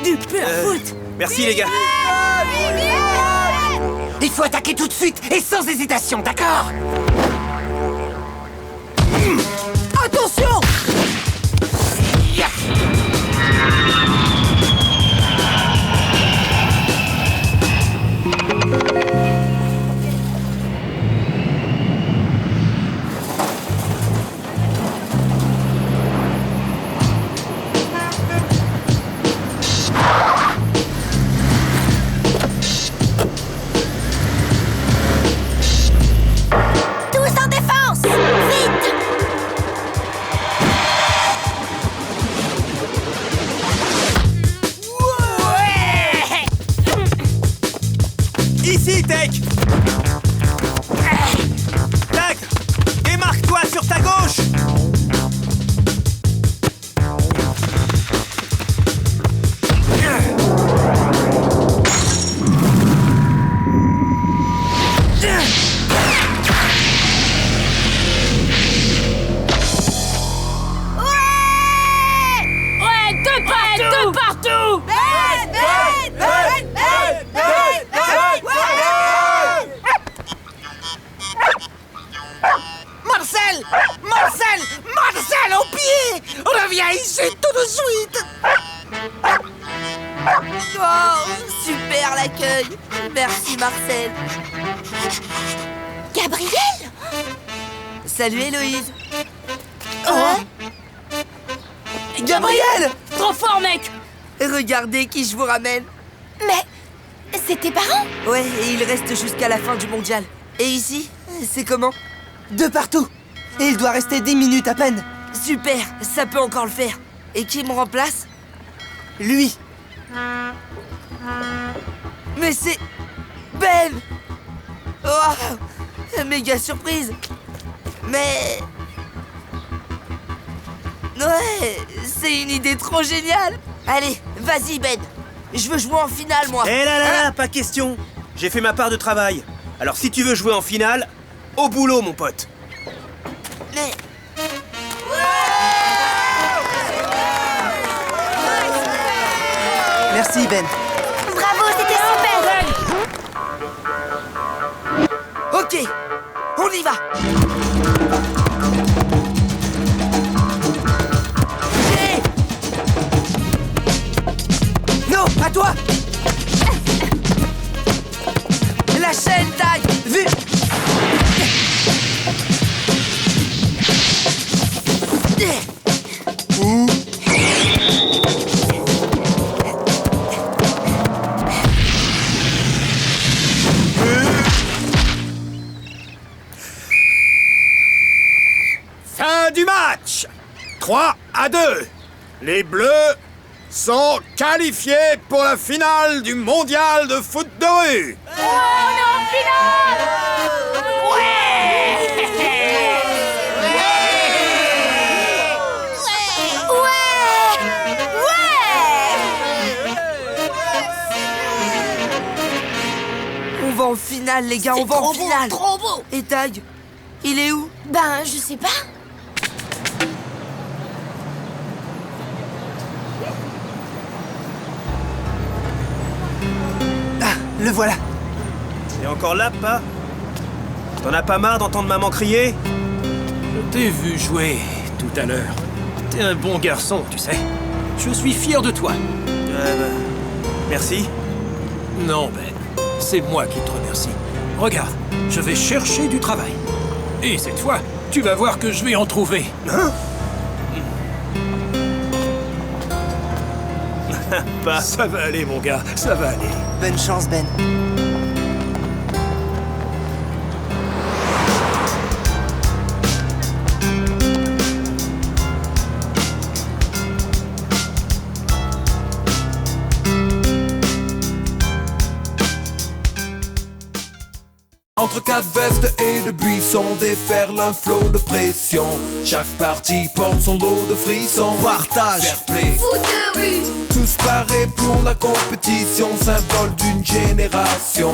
Du pur foot. Merci les gars. Il faut attaquer tout de suite et sans hésitation, d'accord? Attention! Tous en défense! Vite! Ici, Tech! Tag! Démarque-toi sur ta gauche! Ouais, deux partout. Marcel! Marcel! Marcel, au pied! Reviens ici tout de suite! Oh, super l'accueil. Merci, Marcel. Gabriel? Salut, Héloïse. Gabriel! Trop fort, mec. Regardez qui je vous ramène. Mais c'est tes parents? Ouais, et il reste jusqu'à la fin du mondial. Et ici, c'est comment? De partout! Et il doit rester 10 minutes à peine. Super, ça peut encore le faire. Et qui me remplace? Lui! Mais c'est... Ben! Oh, méga surprise. Mais... Ouais, c'est une idée trop géniale. Allez, vas-y, Ben. Je veux jouer en finale, moi. Eh là, pas question. J'ai fait ma part de travail. Alors si tu veux jouer en finale, au boulot, mon pote. Mais... Merci, Ben. Bravo, c'était super! Ok, on y va. Non, à toi! La chaîne, Tag. Vu! Fin du match! 3-2. Les Bleus sont qualifiés pour la finale du mondial de foot de rue. Oh, on est en finale! On va en finale, les gars, on va en finale. Trop beau! Et Tag, il est où? Ben, je sais pas. Le voilà. T'es encore là, pas? T'en as pas marre d'entendre maman crier? Je t'ai vu jouer tout à l'heure. T'es un bon garçon, tu sais. Je suis fier de toi. Merci. Non, Ben, c'est moi qui te remercie. Regarde, je vais chercher du travail. Et cette fois, tu vas voir que je vais en trouver. Hein? Pas. Ça va aller, mon gars, ça va aller. Bonne chance, Ben. Entre quatre vestes et de buissons déferle un flot de pression. Chaque partie porte son lot de frissons. Partage, fair play, Foot de rue, tous parés pour la compétition, symbole d'une génération.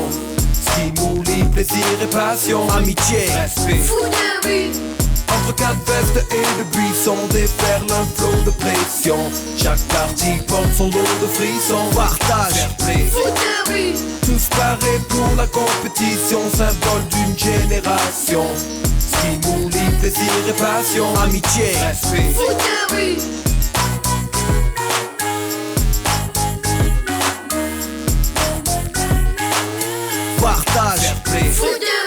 Stimuli, plaisir et passion, amitié, respect. foot de rue, Entre quatre vestes et de buissons déferle un flot de pression. Chaque partie porte son lot de frissons. Partage, fair play, foot de rue, tous parés pour la compétition, symbole d'une génération. Stimuli, plaisir et passion, amitié, respect. foot de rue, Partage, fair play, foot de